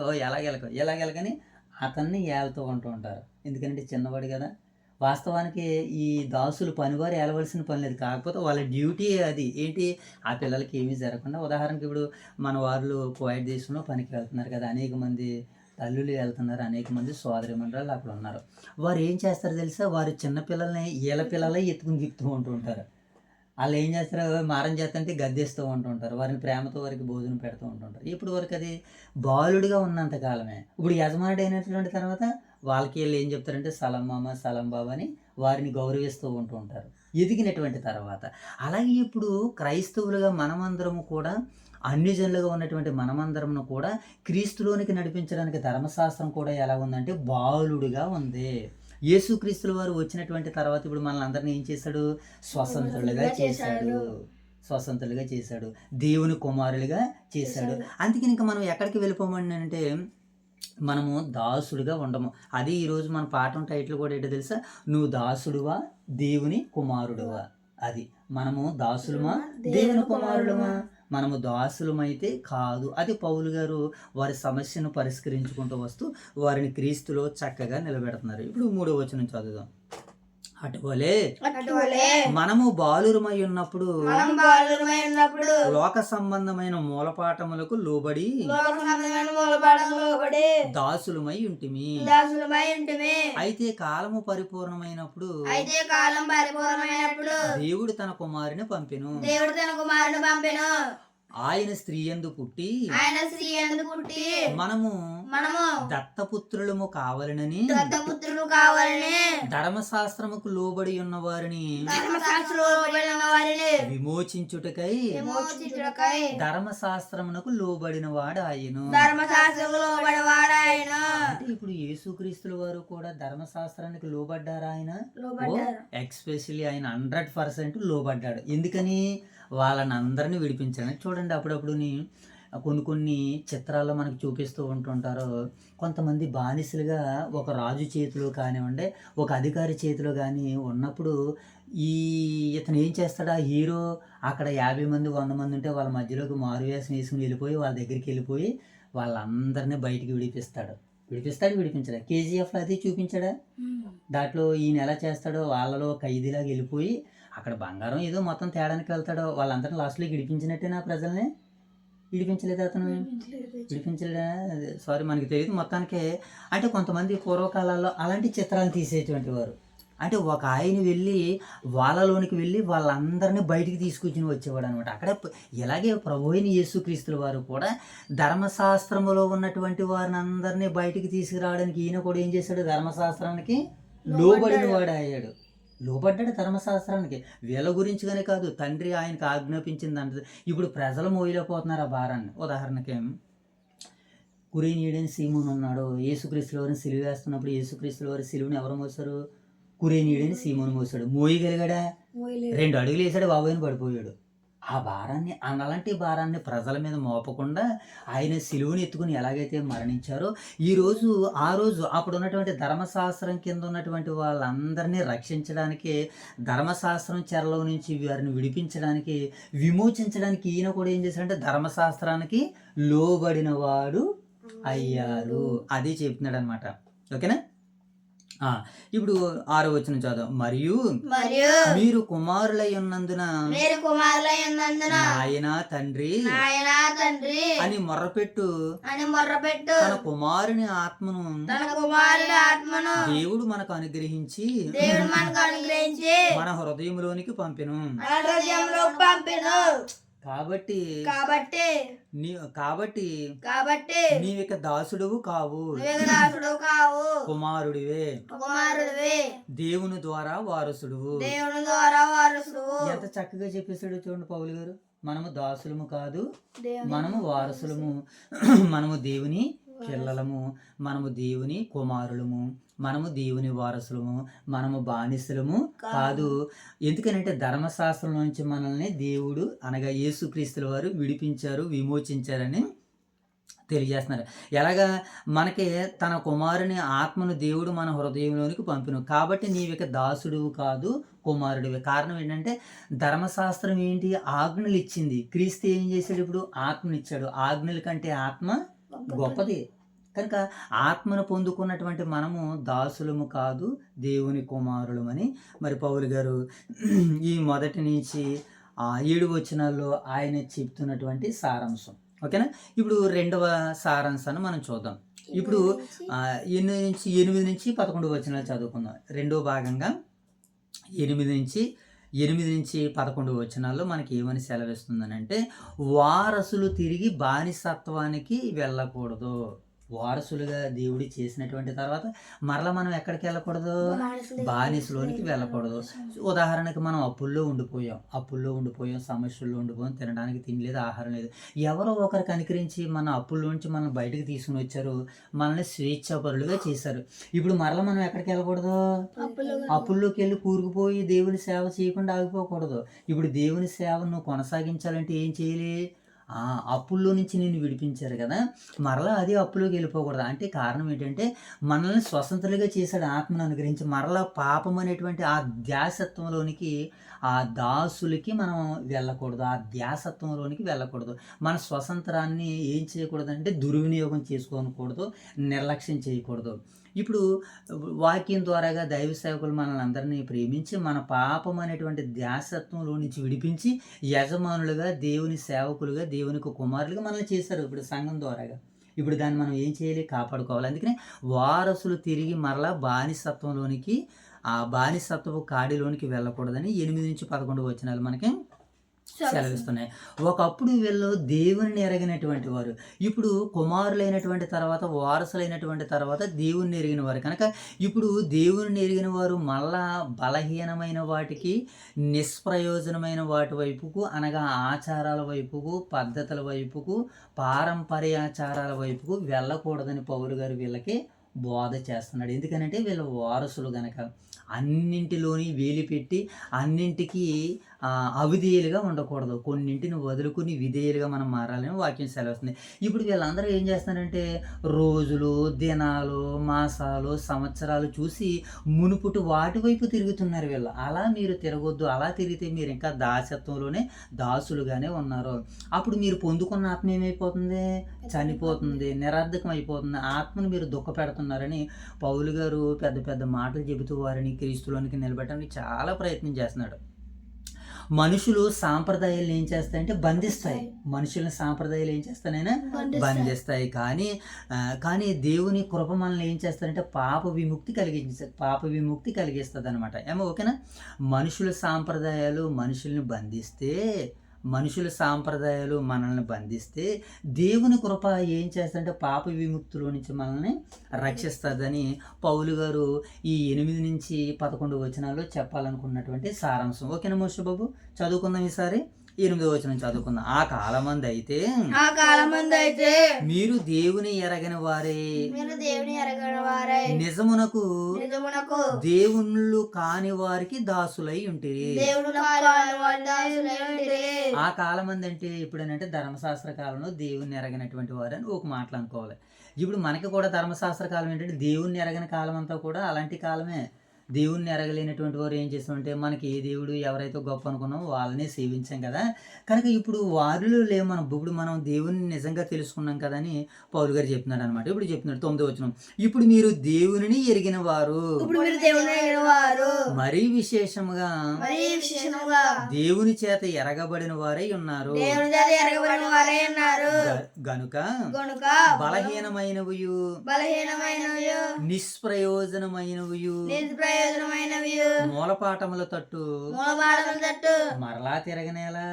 ఎలాగెలకని అతన్ని ఏలుతూ ఉంటూ ఉంటారు. ఎందుకంటే చిన్నవాడు కదా. వాస్తవానికి ఈ దాసులు పనివారు ఏలవలసిన పని లేదు, కాకపోతే వాళ్ళ డ్యూటీ అది. ఏంటి? ఆ పిల్లలకి ఏమీ జరగకుండా. ఉదాహరణకి ఇప్పుడు మన వాళ్ళు కోయట్ దేశంలో పనికి వెళ్తున్నారు కదా, అనేక మంది తల్లులు వెళ్తున్నారు, అనేక మంది సోదరి మండలాలు అక్కడ ఉన్నారు. వారు ఏం చేస్తారో తెలుసా? వారు చిన్నపిల్లల్ని వీళ్ళ పిల్లలే ఎత్తుకుని దిక్కుతూ ఉంటూ ఉంటారు. వాళ్ళు ఏం చేస్తారు? మారం చేస్తుంటే గద్దేస్తూ ఉంటుంటారు. వారిని ప్రేమతో వారికి భోజనం పెడుతూ ఉంటుంటారు. ఇప్పుడు వరకు అది బాలుడిగా ఉన్నంత కాలమే. ఇప్పుడు యజమానుడు అయినటువంటి తర్వాత వాళ్ళకి వీళ్ళు ఏం చెప్తారంటే సలం మామ, సలం బాబా అని వారిని గౌరవిస్తూ ఉంటూ ఉంటారు. ఎదిగినటువంటి తర్వాత. అలాగే ఇప్పుడు క్రైస్తవులుగా మనమందరము కూడా అన్ని జనులుగా ఉన్నటువంటి మనమందరమును కూడా క్రీస్తులోనికి నడిపించడానికి ధర్మశాస్త్రం కూడా ఎలా ఉందంటే బాలుడుగా ఉంది. యేసుక్రీస్తుల వారు వచ్చినటువంటి తర్వాత ఇప్పుడు మనల్ని అందరిని ఏం చేశాడు? స్వతంత్రులుగా చేశాడు. స్వతంత్రులుగా చేశాడు. దేవుని కుమారులుగా చేశాడు. అందుకని ఇంకా మనం ఎక్కడికి వెళ్ళిపోమని అంటే మనము దాసుడిగా ఉండము. అది ఈరోజు మన పాఠం టైటిల్ కూడా ఏంటో తెలుసా? నువ్వు దాసుడువా దేవుని కుమారుడువా? అది మనము దాసులమా దేవుని కుమారులమా? మనము దాసులమైతే కాదు. అది పౌలు గారు వారి సమస్యను పరిష్కరించుకుంటూ వస్తూ వారిని క్రీస్తులో చక్కగా నిలబెడుతున్నారు. ఇప్పుడు 3వ వచనం చదువుదాం. అటువలే మనము బాలురమై ఉన్నప్పుడు లోక సంబంధమైన మూలపాఠములకు లోబడి దాసులమై ఉంటిమి. అయితే కాలము పరిపూర్ణమైనప్పుడు దేవుడు తన కుమారుని పంపెను. ఆయన స్త్రీ యందు పుట్టి మనము దత్తపుత్రులము కావాలనని ధర్మశాస్త్రముకు లోబడి ఉన్న వారిని విమోచించుటకై ధర్మశాస్త్రమునకు లోబడిన వాడు ఆయను. అంటే ఇప్పుడు యేసుక్రీస్తుల వారు కూడా ధర్మశాస్త్రానికి లోబడ్డారా? ఆయన ఎక్స్పెషల్లీ ఆయన 100% లోబడ్డాడు. ఎందుకని? వాళ్ళని అందరినీ విడిపించాలని. చూడండి, అప్పుడప్పుడు కొన్ని చిత్రాల్లో మనకు చూపిస్తూ ఉంటుంటారు. కొంతమంది బానిసలుగా ఒక రాజు చేతిలో కానివ్వండి, ఒక అధికారి చేతిలో కానీ ఉన్నప్పుడు ఇతను ఏం చేస్తాడు? ఆ హీరో అక్కడ 50 మంది 100 మంది ఉంటే వాళ్ళ మధ్యలోకి మారువేషం వేసుకుని వెళ్ళిపోయి వాళ్ళ దగ్గరికి వెళ్ళిపోయి వాళ్ళందరినీ బయటికి విడిపించాడా? కేజీఎఫ్లో అది చూపించాడా? దాంట్లో ఈయన ఎలా చేస్తాడో వాళ్ళలో ఖైదీలాగా వెళ్ళిపోయి అక్కడ బంగారం ఏదో మొత్తం తేడానికి వెళ్తాడో వాళ్ళందరినీ లాస్ట్లో విడిపించినట్టేనా? ప్రజల్ని విడిపించలేదు అతను. విడిపించలేదా? సారీ, మనకి తెలియదు. మొత్తానికి అంటే కొంతమంది పూర్వకాలాల్లో అలాంటి చిత్రాలు తీసేటువంటి వారు. అంటే ఒక ఆయన వెళ్ళి వాళ్ళలోనికి వెళ్ళి వాళ్ళందరినీ బయటికి తీసుకొచ్చి వచ్చేవాడు అనమాట. అక్కడ ఇలాగే ప్రభు అయిన యేసుక్రీస్తుల వారు కూడా ధర్మశాస్త్రములో ఉన్నటువంటి వారిని అందరినీ బయటికి తీసుకురావడానికి ఈయన కూడా ఏం చేశాడు? ధర్మశాస్త్రానికి లోబడిన వాడు అయ్యాడు. లోబడ్డాడు ధర్మశాస్త్రానికి. వీళ్ళ గురించిగానే కాదు, తండ్రి ఆయనకు ఆజ్ఞాపించింది అంటే ఇప్పుడు ప్రజలు మోయలేకపోతున్నారు ఆ భారాన్ని. ఉదాహరణకి కురేనీయుడని సీమోను ఉన్నాడు. యేసుక్రీస్తుల వారిని సిలువ వేస్తున్నప్పుడు యేసుక్రీస్తుల వారి సిలువని ఎవరు మోసారు? కురేనీయుడని సీమోను మోసాడు. మోయగలిగాడా? 2 అడుగులు వేసాడు, బాబోయని పడిపోయాడు. ఆ భారాన్ని, అలాంటి భారాన్ని ప్రజల మీద మోపకుండా ఆయన సిలువని ఎత్తుకుని ఎలాగైతే మరణించారో ఆ రోజు అప్పుడు ఉన్నటువంటి ధర్మశాస్త్రం కింద ఉన్నటువంటి వాళ్ళందరినీ రక్షించడానికి, ధర్మశాస్త్రం చెరలో నుంచి వారిని విడిపించడానికి, విమోచించడానికి ఈయన కూడా ఏం చేశాడంటే ధర్మశాస్త్రానికి లోబడిన వాడు అయ్యారు. అది చెప్తున్నాడు అనమాట. ఓకేనా? ఇప్పుడు 6వ వచనం చదువు. మరియు మీరు కుమారులై ఉన్నందున నాయన తండ్రి అని మొర్రపెట్టు తన కుమారుని ఆత్మను దేవుడు మనకు అనుగ్రహించి మన హృదయంలోనికి పంపెను. కాబట్టి నీవిక దాసుడువు కావు, కుమారుడివే, దేవుని ద్వారా వారసుడువు. ఎంత చక్కగా చెప్పేశాడు చూడండి పౌలు గారు. మనము దాసులము కాదు, మనము వారసులము. మనము దేవుని పిల్లలము, మనము దేవుని కుమారులము, మనము దేవుని వారసులము, మనము బానిసలము కాదు. ఎందుకనంటే ధర్మశాస్త్రం నుంచి మనల్ని దేవుడు అనగా యేసుక్రీస్తుల వారు విడిపించారు, విమోచించారని తెలియజేస్తున్నారు. ఎలాగా? మనకి తన కుమారుని ఆత్మను దేవుడు మన హృదయంలోనికి పంపిను. కాబట్టి నీవిక దాసుడు కాదు, కుమారుడివి. కారణం ఏంటంటే ధర్మశాస్త్రం ఏంటి? ఆజ్ఞలు ఇచ్చింది. క్రీస్తు ఏం చేశాడు? ఇప్పుడు ఆత్మనిచ్చాడు. ఆజ్ఞల కంటే ఆత్మ గొప్పది. కనుక ఆత్మను పొందుకున్నటువంటి మనము దాసులము కాదు, దేవుని కుమారులమని మరి పౌలు గారు ఈ మొదటి నుంచి 7 వచనాల్లో ఆయన చెప్తున్నటువంటి సారాంశం. ఓకేనా? ఇప్పుడు 2వ సారాంశాన్ని మనం చూద్దాం. ఇప్పుడు 8 నుంచి 11 వచనాలు చదువుకుందాం. 2వ భాగంగా 8 నుంచి 11 వచనాల్లో మనకి ఏమని సెలవిస్తుందని అంటే, వారసులు తిరిగి బానిసత్వానికి వెళ్ళకూడదు. వారసులుగా దేవుడి చేసినటువంటి తర్వాత మరలా మనం ఎక్కడికి వెళ్ళకూడదు, బానిసలోనికి వెళ్ళకూడదు. ఉదాహరణకి మనం అప్పుల్లో ఉండిపోయాం, సమస్యల్లో ఉండిపోయాం, తినడానికి తిండి లేదు, ఆహారం లేదు. ఎవరో ఒకరు కనికరించి మన అప్పుల్లోంచి మనం బయటకు తీసుకుని వచ్చారు, మనల్ని స్వేచ్ఛాపరులుగా చేశారు. ఇప్పుడు మరలా మనం ఎక్కడికి వెళ్ళకూడదు, అప్పుల్లోకి వెళ్ళి కూరుకుపోయి దేవుని సేవ చేయకుండా ఆగిపోకూడదు. ఇప్పుడు దేవుని సేవ నువ్వు కొనసాగించాలంటే ఏం చేయాలి, అప్పుల్లో నుంచి నిన్ను విడిపించారు కదా, మరలా అదే అప్పులోకి వెళ్ళిపోకూడదు. అంటే కారణం ఏంటంటే మనల్ని స్వతంత్రులుగా చేశాడు ఆత్మను అనుగ్రహించి. మరలా పాపం అనేటువంటి ఆ ధ్యాసత్వంలోనికి, ఆ దాసులకి మనం వెళ్ళకూడదు, ఆ ధ్యాసత్వంలోనికి వెళ్ళకూడదు. మన స్వతంత్రాన్ని ఏం చేయకూడదు అంటే దుర్వినియోగం చేసుకోకూడదు, నిర్లక్ష్యం చేయకూడదు. ఇప్పుడు వాక్యం ద్వారాగా దైవ సేవకులు మనల్ని అందరినీ ప్రేమించి మన పాపం అనేటువంటి ధ్యాసత్వంలో నుంచి విడిపించి యజమానులుగా, దేవుని సేవకులుగా, దేవునికి కుమారులుగా మనల్ని చేశారు ఇప్పుడు సంఘం ద్వారాగా. ఇప్పుడు దాన్ని మనం ఏం చేయాలి, కాపాడుకోవాలి. అందుకనే వారసులు తిరిగి మరలా బానిసత్వంలోనికి, ఆ బానిసత్వపు కాడిలోనికి వెళ్ళకూడదని 8-11 వచనాలు మనకి సెలవిస్తున్నాయి. ఒకప్పుడు వీళ్ళు దేవుని ఎరగినటువంటి వారు, ఇప్పుడు కుమారులైనటువంటి తర్వాత, వారసులైనటువంటి తర్వాత దేవుని ఎరిగిన వారు కనుక ఇప్పుడు దేవుని ఎరిగిన వారు మళ్ళా బలహీనమైన వాటికి, నిష్ప్రయోజనమైన వాటి వైపుకు, అనగా ఆచారాల వైపుకు, పద్ధతుల వైపుకు, పారంపర్యాచారాల వైపుకు వెళ్ళకూడదని పౌలు గారు వీళ్ళకి బోధ చేస్తున్నాడు. ఎందుకనంటే వీళ్ళ వారసులు గనక అన్నింటిలోని వేలి పెట్టి అన్నింటికి అవిధేయులుగా ఉండకూడదు, కొన్నింటిని వదులుకుని విధేయులుగా మనం మారాలని వాక్యం సెలవుస్తుంది. ఇప్పుడు వీళ్ళందరూ ఏం చేస్తున్నారంటే రోజులు, దినాలు, మాసాలు, సంవత్సరాలు చూసి మునుపుటి వాటి వైపు తిరుగుతున్నారు వీళ్ళు. అలా మీరు తిరగొద్దు, అలా తిరిగితే మీరు ఇంకా దాసత్వంలోనే దాసులుగానే ఉన్నారు. అప్పుడు మీరు పొందుకున్న ఆత్మ ఏమైపోతుంది, చనిపోతుంది, నిరర్ధకం అయిపోతుంది. ఆత్మను మీరు దుఃఖ పెడుతున్నారని పౌలు గారు పెద్ద పెద్ద మాటలు చెబుతూ వారిని క్రీస్తులోనికి నిలబెట్టడానికి చాలా ప్రయత్నం చేస్తున్నాడు. మనుషులు సాంప్రదాయాలు ఏం చేస్తాయంటే బంధిస్తాయి, మనుషులను సాంప్రదాయాలు ఏం చేస్తానైనా బంధిస్తాయి. కానీ దేవుని కృప మనల్ని ఏం చేస్తారంటే పాప విముక్తి కలిగిస్తుంది అనమాట. ఏమో ఓకేనా. మనుషుల సాంప్రదాయాలు మనల్ని బంధిస్తే దేవుని కృప ఏం చేస్తుందంటే పాప విముక్తిలో నుంచి మనల్ని రక్షిస్తుందని పౌలు గారు ఈ 8-11 వచనాల్లో చెప్పాలనుకున్నటువంటి సారాంశం. ఓకేనా మోషే బాబు, చదువుకుందాం ఈసారి 8వ వచనం చదువుకుందాం. ఆ కాలమందు అయితే మీరు దేవుని ఎరగని వారే, నిజమునకు దేవుళ్ళు కాని వారికి దాసులై ఉంటిరి. ఆ కాలమంది అంటే ఇప్పుడేనంటే ధర్మశాస్త్ర కాలంలో దేవుని ఎరగనటువంటి వారు అని ఒక మాటలు అనుకోవాలి. ఇప్పుడు మనకి కూడా ధర్మశాస్త్ర కాలం ఏంటంటే దేవుణ్ణి ఎరగని కాలం అంతా కూడా అలాంటి కాలమే. దేవుణ్ణి ఎరగలేనటువంటి వారు ఏం చేస్తామంటే మనకి ఏ దేవుడు ఎవరైతే గొప్ప అనుకున్నామో వాళ్ళనే సేవించాం కదా, కనుక ఇప్పుడు వారిలో లేవు మనం. ఇప్పుడు మనం దేవుని నిజంగా తెలుసుకున్నాం కదా అని పౌలు గారు చెప్తున్నాడు అనమాట. ఇప్పుడు చెప్తున్నాడు 9వ వచనం, ఇప్పుడు మీరు దేవునిని ఎరిగిన వారు, మరీ విశేషముగా దేవుని చేత ఎరగబడిన వారై ఉన్నారు. గనుక బలహీనమైనవి, నిష్ప్రయోజనమైనవి, మూలపాఠముల తట్టు మరలా తిరగనేలా.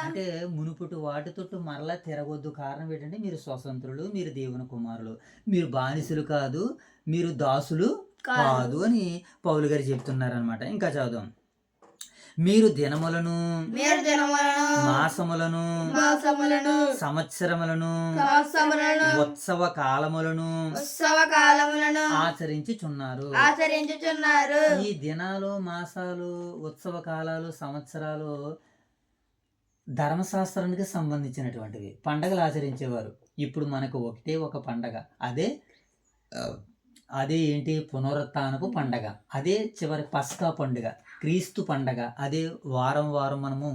అంటే మునుపుటి వాటి తట్టు మరలా తిరగొద్దు. కారణం ఏంటంటే మీరు స్వతంత్రులు, మీరు దేవుని కుమారులు, మీరు బానిసలు కాదు, మీరు దాసులు కాదు అని పౌలు గారు చెప్తున్నారు అనమాట. ఇంకా చదువుదాం. మీరు దినములను, మాసములను, సంవత్సరములను, ఉత్సవ కాలములను ఆచరించుచున్నారు. ఈ దినాలు, మాసాలు, ఉత్సవ కాలాలు, సంవత్సరాలు ధర్మశాస్త్రానికి సంబంధించినటువంటివి. పండగలు ఆచరించేవారు. ఇప్పుడు మనకు ఒకటే ఒక పండగ, అదే ఏంటి, పునరుత్థానపు పండగ. అదే చివరి పస్కా పండుగ, క్రీస్తు పండగ. అదే వారం మనము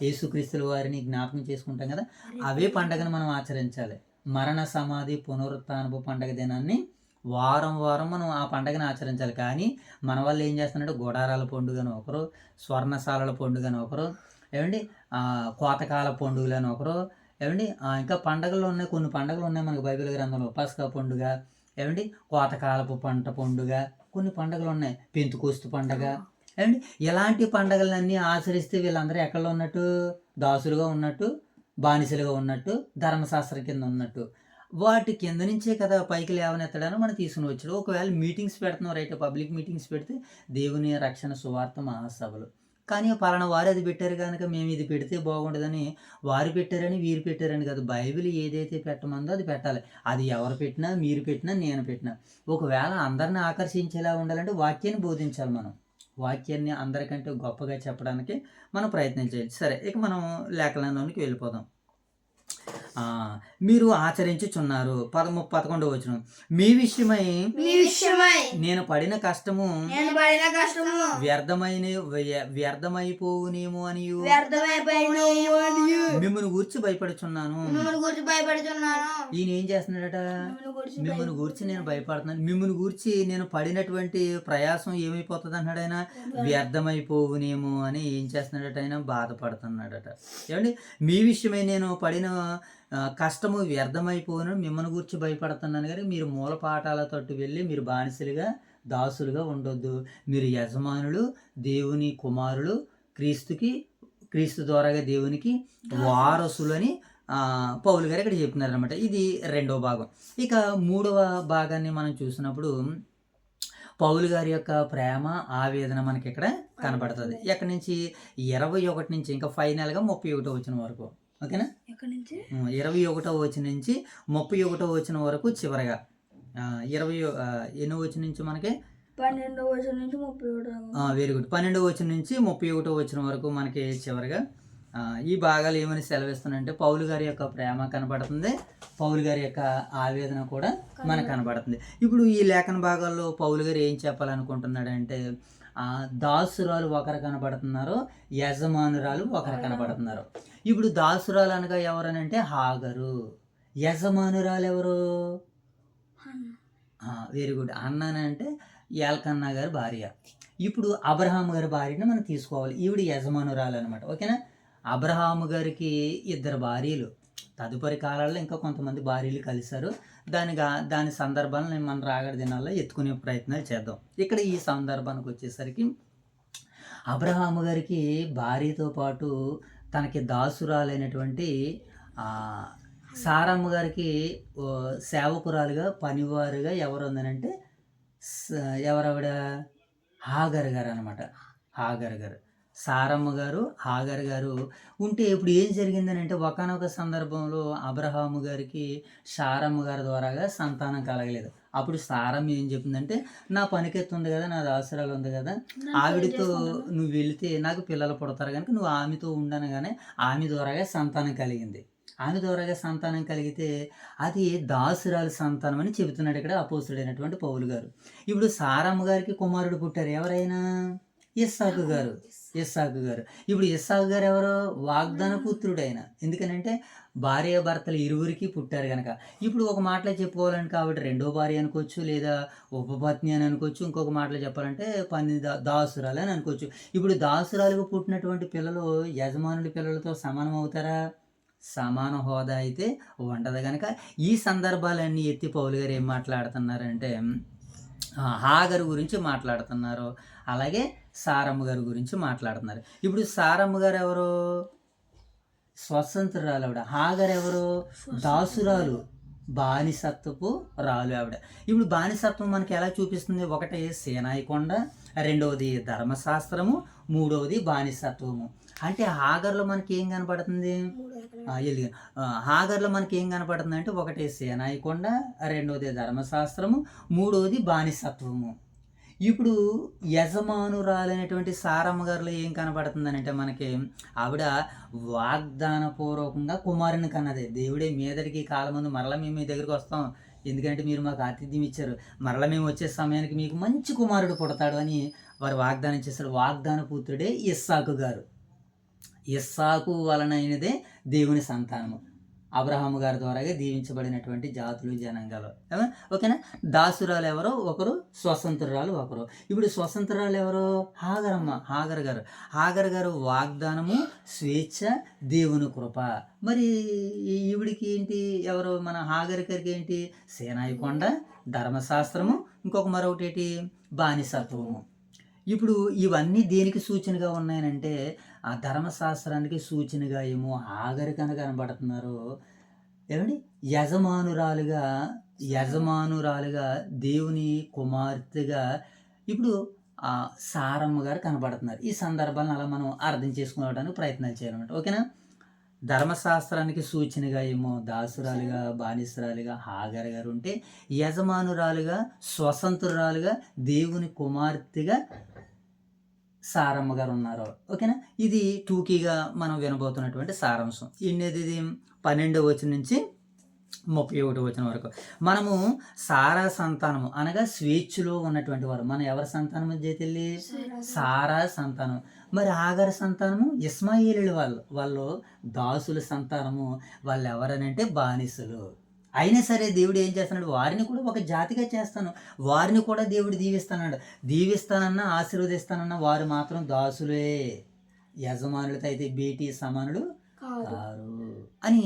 యేసుక్రీస్తుల వారిని జ్ఞాపకం చేసుకుంటాం కదా, అవే పండగను మనం ఆచరించాలి. మరణ సమాధి పునరుత్థానపు పండగ దినాన్ని వారం మనం ఆ పండగను ఆచరించాలి. కానీ మన వాళ్ళు ఏం చేస్తున్నారంటే గుడారాల పండుగను ఒకరు, స్వర్ణశాలల పండుగను ఒకరు, ఏమండి కోతకాల పండుగలను ఒకరు, ఏమండి ఇంకా పండగలు ఉన్నాయి, కొన్ని పండుగలు ఉన్నాయి మనకు బైబిల్ గ్రంథంలో. పస్కా పండుగ, ఏమండి కోతకాలపు పంట పండుగ, కొన్ని పండుగలు ఉన్నాయి, పెంతుకోస్తు పండగ, ఏమండి ఇలాంటి పండుగలన్నీ ఆచరిస్తే వీళ్ళందరూ ఎక్కడ ఉన్నట్టు, దాసులుగా ఉన్నట్టు, బానిసలుగా ఉన్నట్టు, ధర్మశాస్త్రం కింద ఉన్నట్టు. వాటి కింద నుంచే కదా పైకి లేవనెత్తడానికి మనం తీసుకుని వచ్చాడు. ఒకవేళ మీటింగ్స్ పెడుతున్నాం రైట్, పబ్లిక్ మీటింగ్స్ పెడితే దేవుని రక్షణ సువార్త మహాసభలు. కానీ పలానా వారు అది పెట్టారు కనుక మేము ఇది పెడితే బాగుండదని వారు పెట్టారని వీరు పెట్టారని కాదు. బైబిల్ ఏదైతే పెట్టమందో అది పెట్టాలి. అది ఎవరు పెట్టినా, మీరు పెట్టినా, నేను పెట్టినా. ఒకవేళ అందరిని ఆకర్షించేలా ఉండాలంటే వాక్యాన్ని బోధించాలి మనం. వాక్యాన్ని అందరికంటే గొప్పగా చెప్పడానికి మనం ప్రయత్నం చేయాలి. సరే, ఇక మనం లేఖనంలోనికి వెళ్ళిపోదాం. మీరు ఆచరించుచున్నారు. 11వ వచనం, మీ విషయమై నేను పడిన కష్టము వ్యర్థమైపోవునేమో అని మిమ్మల్ని గూర్చి భయపడుచున్నాను. ఈయన ఏం చేస్తున్నాడట? మిమ్మల్ని గూర్చి నేను భయపడుతున్నాను. మిమ్మల్ని గూర్చి నేను పడినటువంటి ప్రయాసం ఏమైపోతుంది అన్నాడు ఆయన? వ్యర్థమైపోవునేమో అని ఏం చేస్తున్నాడట? ఆయన బాధపడుతున్నాడట. ఏమండి, మీ విషయమై నేను పడిన కష్టము వ్యర్థమైపోను మిమ్మల్ని గురించి భయపడుతున్నాను. కానీ మీరు మూల పాఠాల తట్టు వెళ్ళి మీరు బానిసలుగా, దాసులుగా ఉండొద్దు. మీరు యజమానులు, దేవుని కుమారులు, క్రీస్తు ద్వారాగా దేవునికి వారసులు అని పౌలు గారు ఇక్కడ చెప్తున్నారనమాట. ఇది 2వ భాగం. ఇక 3వ భాగాన్ని మనం చూసినప్పుడు పౌలు గారి యొక్క ప్రేమ ఆవేదన మనకి ఇక్కడ కనబడుతుంది. ఎక్కడి నుంచి? 21 నుంచి ఇంకా ఫైనల్గా 31వ వచనం వరకు. ఓకేనా? 21వ వచనం నుంచి 31వ వచనం వరకు చివరగా 8వ వచనం నుంచి మనకి 12వ వచనం నుంచి 31. Very good. 12వ వచనం నుంచి 31వ వచనం వరకు మనకి చివరగా ఈ భాగాలు ఏమని సెలవిస్తున్నాయంటే పౌలు గారి యొక్క ప్రేమ కనబడుతుంది, పౌలు గారి యొక్క ఆవేదన కూడా మనకు కనబడుతుంది. ఇప్పుడు ఈ లేఖన భాగాల్లో పౌలు గారు ఏం చెప్పాలనుకుంటున్నాడంటే దాసురాలు ఒకరు కనబడుతున్నారు, యజమానురాలు ఒకరు కనబడుతున్నారు. ఇప్పుడు దాసురాలు అనగా ఎవరనంటే హాగరు, యజమానురాలు ఎవరు? Very good. అన్నానంటే ఎల్కన్నా గారి భార్య. ఇప్పుడు అబ్రహాము గారి భార్యని మనం తీసుకోవాలి. ఈవిడ యజమానురాలు అనమాట. ఓకేనా? అబ్రహాము గారికి 2 భార్యలు. తదుపరి కాలాల్లో ఇంకా కొంతమంది భార్యలు కలిశారు. దాని సందర్భాలను మన రాగడి దినాల్లో ఎత్తుకునే ప్రయత్నాలు చేద్దాం. ఇక్కడ ఈ సందర్భానికి వచ్చేసరికి అబ్రహాము గారికి భార్యతో పాటు తనకి దాసురాలైనటువంటి సారమ్మ గారికి సేవకురాలుగా, పనివారుగా ఎవరు ఉందనంటే ఎవరవిడ? హాగర్ గారు అనమాట. హాగర్ గారు, సారమ్మ గారు, హాగర్ గారు ఉంటే ఇప్పుడు ఏం జరిగిందని అంటే ఒకానొక సందర్భంలో అబ్రహాము గారికి సారమ్మ గారి ద్వారాగా సంతానం కలగలేదు. అప్పుడు సారమ్మ ఏం చెప్పిందంటే, నా పనికెత్తి ఉంది కదా, నా దాసురాలు ఉంది కదా, ఆవిడతో నువ్వు వెళితే నాకు పిల్లలు పుడతారు కనుక నువ్వు ఆమెతో ఉండనగానే ఆమె ద్వారాగా సంతానం కలిగింది. ఆమె ద్వారాగా సంతానం కలిగితే అది దాసురాలు సంతానం అని చెబుతున్నాడు ఇక్కడ అపోస్తుడైనటువంటి పౌలు గారు. ఇప్పుడు సారమ్మ గారికి కుమారుడు పుట్టారు. ఎవరైనా? ఇస్సాకు గారు. ఇప్పుడు ఇస్సాకు గారు ఎవరో? వాగ్దాన పుత్రుడైన. ఎందుకనంటే భార్య భర్తలు ఇరువురికి పుట్టారు కనుక. ఇప్పుడు ఒక మాటలో చెప్పుకోవాలంటే కాబట్టి 2వ భార్య అనుకోవచ్చు, లేదా ఉపపత్ని అని అనుకోవచ్చు. ఇంకొక మాటలో చెప్పాలంటే దాసురాలు అని అనుకోవచ్చు. ఇప్పుడు దాసురాలకు పుట్టినటువంటి పిల్లలు యజమానుడి పిల్లలతో సమానం అవుతారా? సమాన హోదా అయితే ఉండదు కనుక ఈ సందర్భాలన్నీ ఎత్తి పౌలు గారు ఏం మాట్లాడుతున్నారంటే హాగరు గురించి మాట్లాడుతున్నారు, అలాగే సారమ్మ గారి గురించి మాట్లాడుతున్నారు. ఇప్పుడు సారమ్మ గారు ఎవరు? స్వతంత్రురాలు ఆవిడ. హాగర్ ఎవరు? దాసురాలు, బానిసత్వపు రాలు ఆవిడ. ఇప్పుడు బానిసత్వం మనకి ఎలా చూపిస్తుంది? ఒకటి సీనాయి కొండ, 2వది ధర్మశాస్త్రము, 3వది బానిసత్వము. అంటే హాగర్లో మనకి ఏం కనపడుతుంది? హాగర్లో మనకి ఏం కనపడుతుంది అంటే ఒకటి సీనాయి కొండ, 2వది ధర్మశాస్త్రము, 3వది బానిసత్వము. ఇప్పుడు యజమానురాలైనటువంటి సారమ్మ గారిలో ఏం కనపడుతుందని అంటే మనకి ఆవిడ వాగ్దానపూర్వకంగా కుమారుని కన్నది. దేవుడే మీదడికి కాలమందు మరలా మేము మీ దగ్గరికి వస్తాం, ఎందుకంటే మీరు మాకు ఆతిథ్యం ఇచ్చారు, మరలా మేము వచ్చే సమయానికి మీకు మంచి కుమారుడు పుడతాడు అని వారు వాగ్దానం చేశారు. వాగ్దాన పుత్రుడే ఇస్సాకు గారు. ఇస్సాకు వలనైనదే దేవుని సంతానము. అబ్రహాము గారి ద్వారాగా దీవించబడినటువంటి జాతులు, జనాంగాలు. ఓకేనా? దాసురాలు ఎవరో ఒకరు, స్వతంత్రురాలు ఒకరు. ఇప్పుడు స్వతంత్రురాలు ఎవరు? హాగర్ గారు వాగ్దానము, స్వేచ్ఛ, దేవుని కృప. మరి ఈవిడికి ఏంటి? ఎవరు? మన హాగర్ గారికి ఏంటి? సీనాయి కొండ, ధర్మశాస్త్రము, ఇంకొక మరొకటి ఏంటి? బానిసత్వము. ఇప్పుడు ఇవన్నీ దేనికి సూచనగా ఉన్నాయనంటే ఆ ధర్మశాస్త్రానికి సూచనగా ఏమో హాగర్ కనుక కనబడుతున్నారు. ఏమండి యజమానురాలుగా దేవుని కుమార్తెగా ఇప్పుడు సారమ్మ గారు కనబడుతున్నారు. ఈ సందర్భాలను అలా మనం అర్థం చేసుకోవడానికి ప్రయత్నాలు చేయాలన్నమాట. ఓకేనా? ధర్మశాస్త్రానికి సూచనగా ఏమో దాసురాలుగా బానిసరాలుగా హాగర్ గారు ఉంటే, యజమానురాలుగా స్వతంత్రురాలుగా దేవుని కుమార్తెగా సారమ్మ గారు ఉన్నారు. ఓకేనా? ఇది టూకీగా మనం వినబోతున్నటువంటి సారాంశం. ఇది 12వ వచనం నుంచి 31వ వచనం వరకు. మనము సారా సంతానము అనగా స్వేచ్ఛలో ఉన్నటువంటి వారు. మనం ఎవరి సంతానం చేతిల్లి? సారా సంతానం. మరి ఆగర్ సంతానము ఇస్మాయిలీల వాళ్ళు దాసుల సంతానము. వాళ్ళు ఎవరనంటే బానిసలు. అయినా సరే దేవుడు ఏం చేస్తున్నాడు? వారిని కూడా ఒక జాతిగా చేస్తాను, వారిని కూడా దేవుడు దీవిస్తానన్నా ఆశీర్వదిస్తానన్నా వారు మాత్రం దాసులే, యజమానులతో అయితే బేటీ సమానులు కారు అని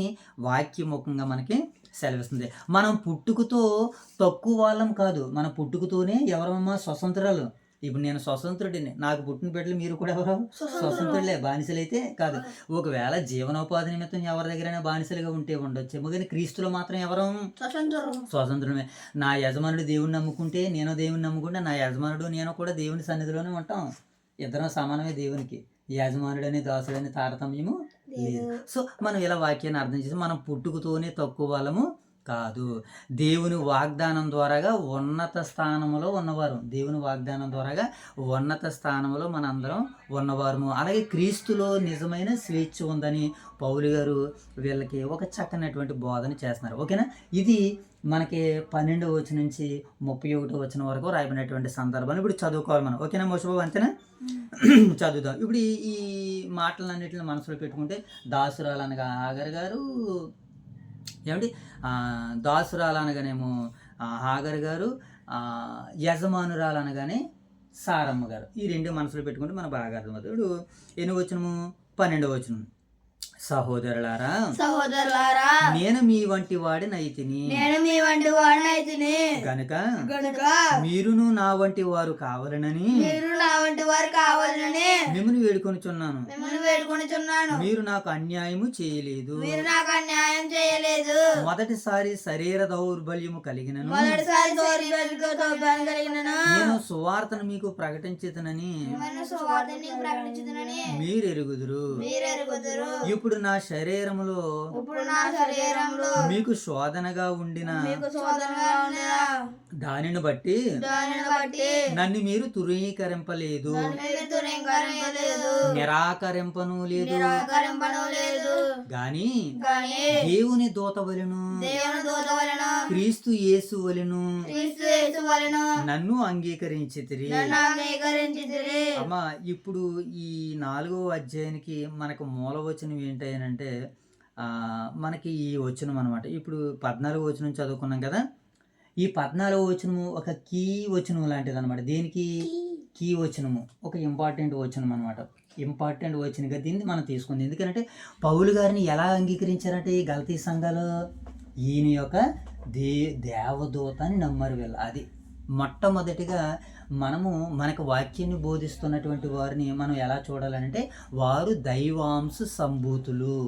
వాక్యముఖంగా మనకి సెలవిస్తుంది. మనం పుట్టుకతో తక్కువ వాళ్ళం కాదు, మన పుట్టుకతోనే ఎవరమ్మా స్వతంత్రాలు. ఇప్పుడు నేను స్వతంత్రుడిని, నాకు పుట్టిన బిడ్డలు మీరు కూడా ఎవరు స్వతంత్రులే, బానిసలైతే కాదు. ఒకవేళ జీవనోపాధి నిమిత్తం ఎవరి దగ్గరైనా బానిసలుగా ఉంటే ఉండొచ్చేమో, కానీ క్రీస్తులో మాత్రం ఎవరు స్వతంత్రమే. నా యజమానుడు దేవుని నమ్ముకుంటే నేను దేవుని నమ్ముకుంటే నా యజమానుడు నేను కూడా దేవుని సన్నిధిలోనే ఉంటాం. ఇద్దరం సమానమే దేవునికి. యజమానుడని దాసుడని తారతమ్యము లేదు. సో మనం ఇలా వాక్యాన్ని అర్థం చేసి మనం పుట్టుకతోనే తక్కువ వాళ్ళము కాదు, దేవుని వాగ్దానం ద్వారాగా ఉన్నత స్థానంలో ఉన్నవారు. దేవుని వాగ్దానం ద్వారాగా ఉన్నత స్థానంలో మనందరం ఉన్నవారము. అలాగే క్రీస్తులో నిజమైన స్వేచ్ఛ ఉందని పౌలు గారు వీళ్ళకి ఒక చక్కనటువంటి బోధన చేస్తున్నారు. ఓకేనా? ఇది మనకి 12వ వచనం నుంచి 31వ వచనం వరకు రాయబడినటువంటి సందర్భాన్ని ఇప్పుడు చదువుకోవాలి మనం. ఓకేనా మోసబాబు? అంతేనా? చదువుదాం. ఇప్పుడు ఈ మాటలన్నిటిని మనసులో పెట్టుకుంటే, దాసురాలు అనగా హాగర్ గారు, ఏమండి దాసురాలు అనగానేమో హాగర్ గారు, యజమానురాలు అనగానే సారమ్మ గారు. ఈ రెండు మనసులో పెట్టుకుంటే మనకు బాగా అర్థమవుతుంది. ఇప్పుడు ఎన్ని వచనము? 12వ వచనం. సహోదరులారా నేను మీ వంటి వాడినైతిని గనుక మీరును నా వంటి వారు కావాలనని మిమ్మల్ని వేడుకొనుచున్నాను. మీరు నాకు అన్యాయము చేయలేదు. మొదటిసారి శరీర దౌర్బల్యము కలిగినను నేను సువార్తను మీకు ప్రకటించుదనని మీరు ఎరుగుదురు. ఇప్పుడు నా శరీరములో మీకు శోధనగా ఉండిన దానిని బట్టి నన్ను మీరు తురీకరింపలేదు, నిరాకరింపను లేదు. గాని దేవుని దూత వలెను క్రీస్తు యేసు వలెను నన్ను అంగీకరించితిరి. అమ్మా, ఇప్పుడు ఈ 4వ అధ్యాయానికి మనకు మూలవచనం ఏంటంటే మనకి ఈ వచనం అనమాట. ఇప్పుడు 14వ వచనం చదువుకున్నాం కదా. ఈ 14వ వచనము ఒక కీ వచనం లాంటిది అనమాట. దేనికి? కీ వచనము, ఒక ఇంపార్టెంట్ వచనం అనమాట. ఇంపార్టెంట్ వచనంగా దీన్ని మనం తీసుకుంది. ఎందుకంటే పౌలు గారిని ఎలా అంగీకరించారంటే ఈ గలతీ సంఘాలు ఈయన యొక్క దేవదూత అని నమ్మారు వీళ్ళు. అది మొట్టమొదటిగా మనకు వాక్యాన్ని బోధిస్తున్నటువంటి వారిని మనం ఎలా చూడాలంటే వారు దైవాంశ సంభూతులు.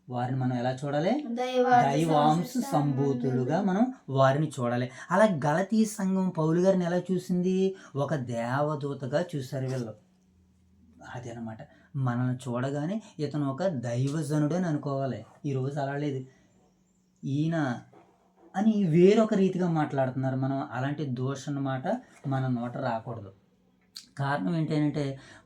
వారిని మనం ఎలా చూడాలి? దైవాంశ సంభూతులుగా మనం వారిని చూడాలి. అలా గలతీ సంఘం పౌలు గారిని ఎలా చూసింది? ఒక దేవదూతగా చూశారు వీళ్ళు. అది అనమాట. మనల్ని చూడగానే ఇతను ఒక దైవజనుడు అని అనుకోవాలి. ఈరోజు అలా లేదు, ఈయన అని వేరొక రీతిగా మాట్లాడుతున్నారు. మనం అలాంటి దోషణ మాట మన నోట రాకూడదు. కారణం ఏంటంటే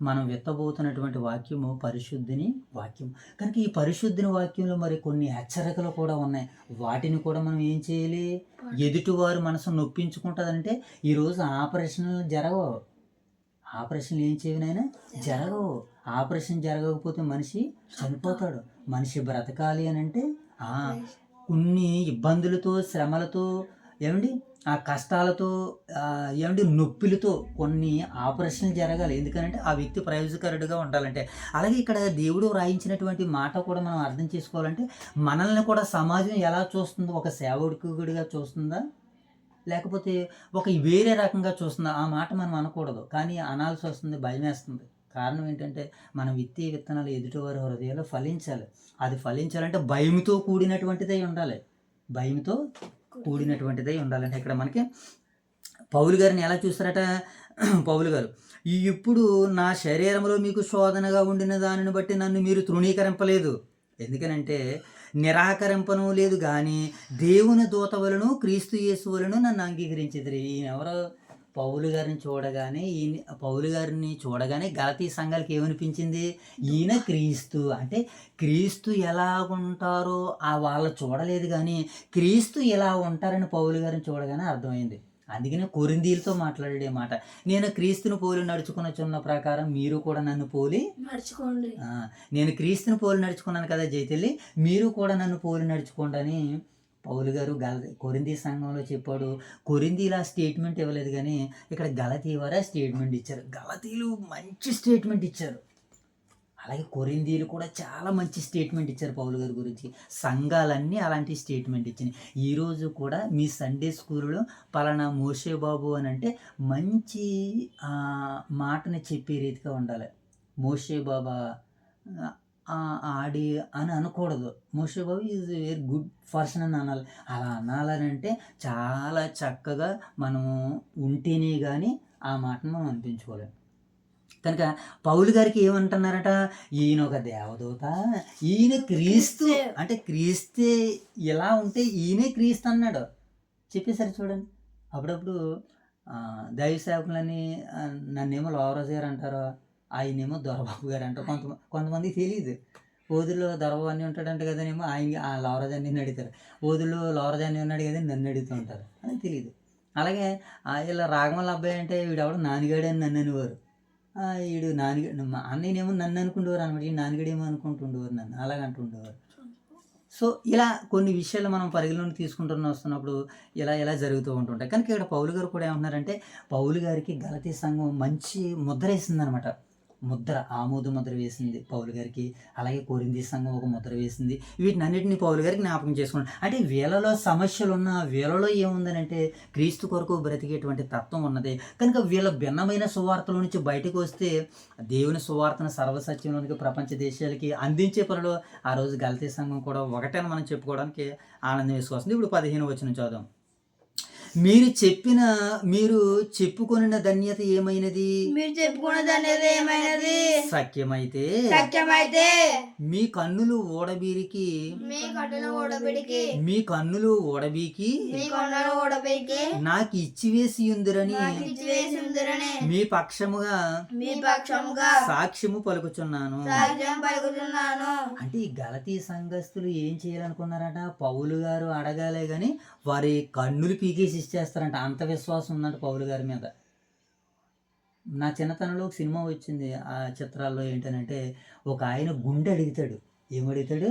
మనం విత్తబోతున్నటువంటి వాక్యము పరిశుద్ధిని వాక్యం కనుక ఈ పరిశుద్ధిని వాక్యంలో మరి కొన్ని హెచ్చరికలు కూడా ఉన్నాయి. వాటిని కూడా మనం ఏం చేయాలి? ఎదుటివారు మనసు నొప్పించుకుంటుందంటే ఈరోజు ఆపరేషన్లు జరగవు. ఆపరేషన్లు ఏం చేయనైనా జరగవు. ఆపరేషన్ జరగకపోతే మనిషి చనిపోతాడు. మనిషి బ్రతకాలి అని అంటే కొన్ని ఇబ్బందులతో, శ్రమలతో, ఆ కష్టాలతో, నొప్పిలతో కొన్ని ఆపరేషన్లు జరగాలి. ఎందుకంటే ఆ వ్యక్తి ప్రయోజనకరుడుగా ఉండాలంటే. అలాగే ఇక్కడ దేవుడు రాయించినటువంటి మాట కూడా మనం అర్థం చేసుకోవాలంటే మనల్ని కూడా సమాజం ఎలా చూస్తుందో, ఒక సేవకుడిగా చూస్తుందా లేకపోతే ఒక వేరే రకంగా చూస్తుందా? ఆ మాట మనం అనకూడదు, కానీ అనాల్సి వస్తుంది, భయం వేస్తుంది. కారణం ఏంటంటే మనం విత్తే విత్తనాలు ఎదుటివారి హృదయాల్లో ఫలించాలి. అది ఫలించాలంటే భయంతో కూడినటువంటిదై ఉండాలి. భయంతో కూడినటువంటిదై ఉండాలంటే ఇక్కడ మనకి పౌలు గారిని ఎలా చూస్తారట? పౌలు గారు, ఇప్పుడు నా శరీరంలో మీకు శోధనగా ఉండిన దానిని బట్టి నన్ను మీరు తృణీకరింపలేదు. ఎందుకనంటే నిరాకరింపను లేదు కానీ దేవుని దూత వలను క్రీస్తు యేసు వలను నన్ను అంగీకరించేది. ఈయన ఎవరో? పౌలు గారిని చూడగానే పౌలు గారిని చూడగానే గలతీ సంఘాలకి ఏమనిపించింది? ఈయన క్రీస్తు. అంటే క్రీస్తు ఎలా ఉంటారో వాళ్ళు చూడలేదు కానీ క్రీస్తు ఎలా ఉంటారని పౌలు గారిని చూడగానే అర్థమైంది. అందుకనే కొరింథీయులతో మాట్లాడే మాట, నేను క్రీస్తుని పోలి నడుచుకున్న ప్రకారం మీరు కూడా నన్ను పోలి నడుచుకోండి. నేను క్రీస్తుని పోలి నడుచుకున్నాను కదా జైతల్లి, మీరు కూడా నన్ను పోలి నడుచుకోండి అని పౌలు గారు కొరింథీ సంఘంలో చెప్పాడు. కొరింథీలు ఆ స్టేట్మెంట్ ఇవ్వలేదు కానీ ఇక్కడ గలతీ వారు ఆ స్టేట్మెంట్ ఇచ్చారు. గలతీలు మంచి స్టేట్మెంట్ ఇచ్చారు. అలాగే కొరింథీయులు కూడా చాలా మంచి స్టేట్మెంట్ ఇచ్చారు పౌలు గారి గురించి. సంఘాలన్నీ అలాంటి స్టేట్మెంట్ ఇచ్చినాయి. ఈరోజు కూడా మీ సండే స్కూల్లో పలానా మోషే బాబు అని అంటే మంచి మాటని చెప్పే రీతిగా ఉండాలి. మోషే బాబా ఆడి అని అనకూడదు. మోషే బాబు ఈజ్ వెరీ గుడ్ పర్సన్ అని అనాలి. అలా అనాలని అంటే చాలా చక్కగా మనము ఉంటేనే కానీ ఆ మాటను మనం అనిపించుకోలేము. కనుక పౌలు గారికి ఏమంటున్నారట? ఈయన ఒక దేవదూత, ఈయన క్రీస్తు. అంటే క్రీస్తే ఎలా ఉంటే ఈయనే క్రీస్తు అన్నాడు. చెప్పేసరి చూడండి. అప్పుడప్పుడు దైవ సేవకులని నన్నేమో లోవరాజు గారు అంటారు, ఆయనేమో దొరబాబు గారు అంటారు. కొంతమందికి తెలియదు. ఓదుల్లో దొరబాబు అని ఉంటాడంట కదనేమో ఆయన ఆ లోవరాజు అని అడుగుతారు. ఓదుల్లో లోవరాజు అని ఉన్నాడు కదా నన్ను అడుగుతూ ఉంటారు. అని తెలియదు. అలాగే ఇలా రాగమల్ల అబ్బాయి అంటే వీడెవడు నాన్నగాడు అని నన్ను అనేవారు. వీడు నాన్నగడు, మా అన్నయ్యనేమో నన్ను అనుకుంటేవారు అనమాట. ఈ నాన్నగడేమో అనుకుంటుండేవారు నన్ను, అలాగంటుండేవారు. సో ఇలా కొన్ని విషయాలు మనం పరిగణలోకి తీసుకుంటూ వస్తున్నప్పుడు ఇలా జరుగుతూ ఉంటుంటాయి. కనుక ఇక్కడ పౌలు గారు కూడా ఏమంటున్నారంటే పౌలు గారికి గలతీ సంఘం మంచి ముద్ర వేసింది అనమాట. ఆమోద ముద్ర వేసింది పౌలు గారికి. అలాగే కొరింథీ సంఘం ఒక ముద్ర వేసింది. వీటిని అన్నిటిని పౌలు గారికి జ్ఞాపకం చేసుకున్నాడు. అంటే వీళ్ళలో సమస్యలు ఉన్న వీళ్ళలో ఏముందనంటే క్రీస్తు కొరకు బ్రతికేటువంటి తత్వం ఉన్నది. కనుక వీళ్ళ భిన్నమైన సువార్తల నుంచి బయటకు వస్తే దేవుని సువార్తను సర్వసత్యంలోనికి ప్రపంచ దేశాలకి అందించే పనిలో ఆ రోజు గలతీ సంఘం కూడా ఒకటేని మనం చెప్పుకోవడానికి ఆనందం వేసుకొస్తుంది. ఇప్పుడు 15వ వచనం చదుదాం. మీరు చెప్పుకొనిన ధన్యత ఏమైనది? మీరు చెప్పుకున్న ధన్యత ఏమైనది? సత్యమైతే మీ కన్నులు ఓడబీరికి నాకు ఇచ్చివేసి ఉందిరని మీ పక్షముగా సాక్ష్యము పలుకుచున్నాను. అంటే ఈ గలతీ సంఘస్థులు ఏం చేయాలనుకున్నారట? పౌలు గారు అడగాలే గాని వారి కన్నులు పీకేసి ఇచ్చేస్తారంట. అంత విశ్వాసం ఉందంట పౌలు గారి మీద. నా చిన్నతనంలో ఒక సినిమా వచ్చింది. ఆ చిత్రాల్లో ఏంటంటే ఒక ఆయన గుండె అడుగుతాడు. ఏమడుగుతాడు?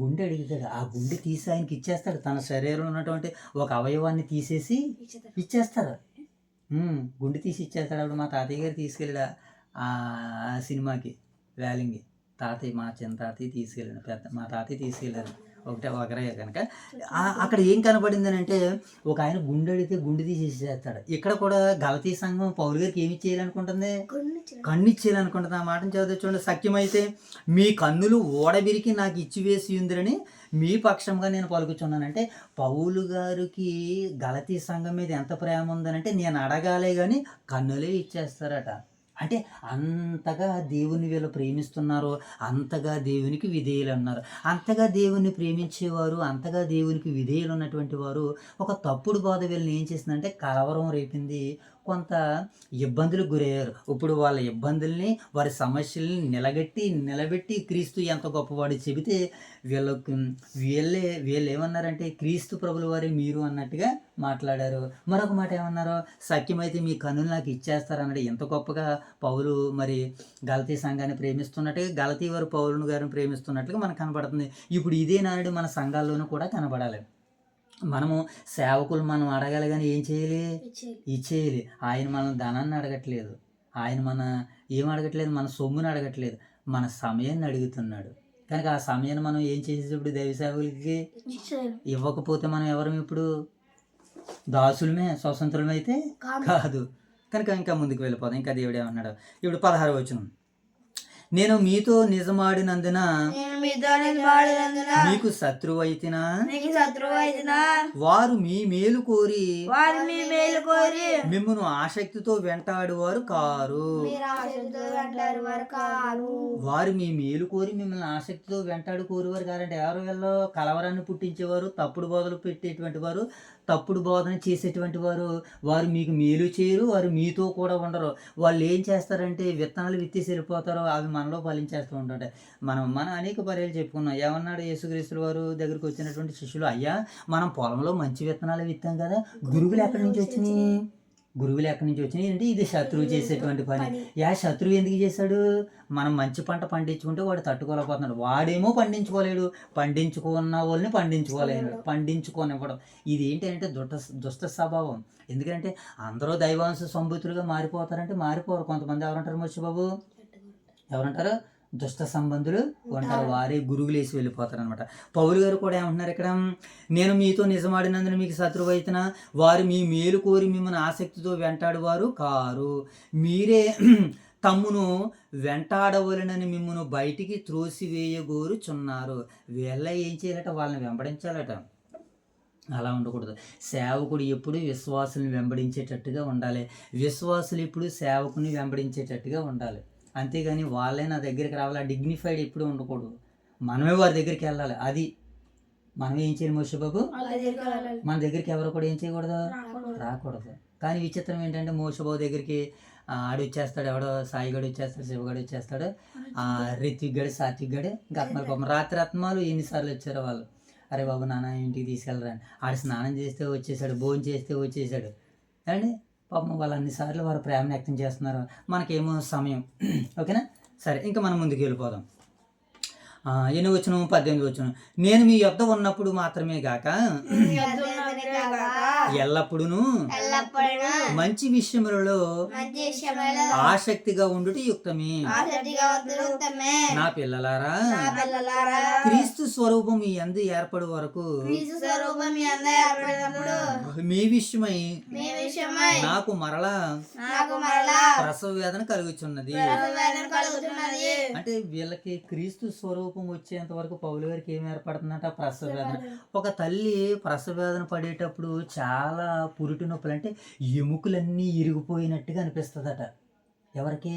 గుండె అడుగుతాడు. ఆ గుండె తీసి ఆయనకి ఇచ్చేస్తాడు. తన శరీరంలో ఉన్నటువంటి ఒక అవయవాన్ని తీసేసి ఇచ్చేస్తారు. గుండె తీసి ఇచ్చేస్తాడు. అప్పుడు మా తాతయ్య గారు తీసుకెళ్ళాడు ఆ సినిమాకి వ్యాలింగి. మా చిన్న తాతయ్య తీసుకెళ్ళాడు. మా తాతయ్య తీసుకెళ్ళారు ఒకరే కనుక. అక్కడ ఏం కనపడిందని అంటే ఒక ఆయన గుండె అడిగితే గుండె తీసేసేస్తాడు. ఇక్కడ కూడా గలతీ సంఘం పౌలు గారికి ఏమి చేయాలనుకుంటుంది? కన్ను ఇచ్చేయాలనుకుంటుంది. ఆ మాటను చదివి చూడండి. సత్యమైతే మీ కన్నులు ఓడబిరికి నాకు ఇచ్చివేసి ఉందిరని మీ పక్షంగా నేను పలుకుచున్నానంటే పౌలు గారికి గలతీ సంఘం మీద ఎంత ప్రేమ ఉందనంటే నేను అడగాలే కానీ కన్నులే ఇచ్చేస్తారట. అంటే అంతగా దేవుని వీళ్ళు ప్రేమిస్తున్నారు, అంతగా దేవునికి విధేయులు అన్నారు. అంతగా దేవుని ప్రేమించేవారు, అంతగా దేవునికి విధేయులు ఉన్నటువంటి వారు ఒక తప్పుడు బోధ వీళ్ళని ఏం చేసిందంటే కలవరం రేపింది, కొంత ఇబ్బందులకు గురయ్యారు. ఇప్పుడు వాళ్ళ ఇబ్బందుల్ని వారి సమస్యల్ని నిలబెట్టి క్రీస్తు ఎంత గొప్పవాడు చెబితే వీళ్ళు ఏమన్నారంటే క్రీస్తు ప్రభుల వారి మీరు అన్నట్టుగా మాట్లాడారు. మరొక మాట ఏమన్నారు? సత్యమైతే మీ కన్నులు నాకు ఇచ్చేస్తారన్నాడు. ఎంత గొప్పగా పౌలు మరి గలతీ సంఘాన్ని ప్రేమిస్తున్నట్టుగా గలతీ వారు పౌలును గారిని ప్రేమిస్తున్నట్లుగా మనకు కనబడుతుంది. ఇప్పుడు ఇదే నానుడు మన సంఘాల్లోనూ కూడా కనబడాలి. మనము సేవకులు మనం అడగాలి కానీ ఏం చేయాలి? ఇచ్చేయాలి. ఆయన మన ధనాన్ని అడగట్లేదు, ఆయన ఏం అడగట్లేదు, మన సొమ్ముని అడగట్లేదు, మన సమయాన్ని అడుగుతున్నాడు. కనుక ఆ సమయాన్ని మనం ఏం చేసేటప్పుడు దైవ సేవకులకి ఇవ్వకపోతే మనం ఎవరం? ఇప్పుడు దాసులమే, స్వతంత్రమే అయితే కాదు. కనుక ఇంకా ముందుకు వెళ్ళిపోదాం. ఇంకా దేవుడు ఏమన్నాడు? ఇప్పుడు 16వ వచనం. నేను మీతో నిజమాడినందున నేను మీతో నిలబడినందున మీకు శత్రువైతినా మీకు శత్రువు అయినా వారు మీ మేలు కోరి వారు మీ మేలు కోరి మిమ్మును ఆసక్తితో వెంటాడువారు కారు. మీరు ఆశతో వెంటారు వారు కారు. వారు మీ మేలు కోరి మిమ్మల్ని ఆసక్తితో వెంటాడు కోరేవారు కారంటే ఎవరు వీళ్ళు కలవరాన్ని పుట్టించేవారు, తప్పుడు బోధలు పెట్టేటువంటి వారు, తప్పుడు బోధన చేసేటువంటి వారు. వారు మీకు మేలు చేయరు, వారు మీతో కూడా ఉండరు. వాళ్ళు ఏం చేస్తారంటే విత్తనాలు విత్తేసి వెళ్ళిపోతారు, అవి మనలో ఫలించేస్తూ ఉంటాయి. మనం అనేక పర్యాలు చెప్పుకున్నాం. ఏమన్నాడు యేసుక్రీస్తుల వారు దగ్గరికి వచ్చినటువంటి శిష్యులు, అయ్యా మనం పొలంలో మంచి విత్తనాలు విత్తాం కదా, గురువులు ఎక్కడి నుంచి వచ్చినాయి? గురువులు ఎక్కడి నుంచి వచ్చినాయి అంటే ఇది శత్రువు చేసేటువంటి పని. శత్రువు ఎందుకు చేశాడు? మనం మంచి పంట పండించుకుంటే వాడు తట్టుకోలేకపోతున్నాడు. వాడేమో పండించుకోలేడు, పండించుకున్న వాళ్ళని పండించుకోనివ్వడం. ఇది ఏంటంటే దుష్ట స్వభావం. ఎందుకంటే అందరూ దైవాంశ సంబూతులుగా మారిపోతారంటే మారిపోరు. కొంతమంది ఎవరంటారు మోషబాబు, ఎవరంటారు? దుష్ట సంబంధులు ఉంటారు, వారే గురువులు వేసి వెళ్ళిపోతారు అనమాట. పౌలు గారు కూడా ఏమంటున్నారు ఇక్కడ, నేను మీతో నిజమాడినందున మీకు శత్రువు అయితేనా వారు మీ మేలు కోరి మిమ్మల్ని ఆసక్తితో వెంటాడువారు కారు. మీరే తమ్మును వెంటాడవలనని మిమ్మల్ని బయటికి త్రోసివేయగోరుచున్నారు. వీళ్ళ ఏం చేయాలట? వాళ్ళని వెంబడించాలట. అలా ఉండకూడదు. సేవకుడు ఎప్పుడు విశ్వాసుని వెంబడించేటట్టుగా ఉండాలి. విశ్వాసులు ఇప్పుడు సేవకుని వెంబడించేటట్టుగా ఉండాలి. అంతేగాని వాళ్ళే నా దగ్గరికి రావాలి, డిగ్నిఫైడ్ ఎప్పుడు ఉండకూడదు. మనమే వారి దగ్గరికి వెళ్ళాలి. అది మనం ఏం చేయాలి మోషబాబు? మన దగ్గరికి ఎవరు కూడా ఏం చేయకూడదు, రాకూడదు. కానీ విచిత్రం ఏంటంటే మోషబాబు దగ్గరికి ఆడు వచ్చేస్తాడు, ఎవడో సాయిగడు వచ్చేస్తాడు, శివగడు వచ్చేస్తాడు, రిత్విక్ గడు, సాత్విక్ గడు, గత్మాలు పాపం రాత్రి ఆత్మాలు ఎన్నిసార్లు వచ్చారో వాళ్ళు. అరే బాబు నాన్న ఇంటికి తీసుకెళ్ళరా, ఆడు స్నానం చేస్తే వచ్చేసాడు, భోజనం చేస్తే వచ్చేసాడు అండి. పాపం వాళ్ళు అన్నిసార్లు వారు ప్రేమను వ్యక్తం చేస్తున్నారు, మనకేమో సమయం. ఓకేనా? సరే, ఇంకా మనం ముందుకు వెళ్ళిపోదాం. 8-18 నేను మీ యొద్ద ఉన్నప్పుడు మాత్రమే గాక ఎల్లప్పుడూను మంచి విషయములలో ఆసక్తిగా ఉండుట యుక్తమే. నా పిల్లలారా, క్రీస్తు స్వరూపం మీ యందు ఏర్పడు వరకు మీ విషయమై నాకు మరలా ప్రసవ వేదన కలుగుచున్నది. అంటే వీళ్ళకి క్రీస్తు స్వరూపం వచ్చేంత వరకు పౌలు గారికి ఏం ఏర్పడుతుందంట? ప్రసవ వేదన. ఒక తల్లి ప్రసవ వేదన పడేటప్పుడు చాలా పురిటి నొప్పులు, అంటే ఎముకలన్నీ ఇరిగిపోయినట్టుగా అనిపిస్తుందట. ఎవరికి?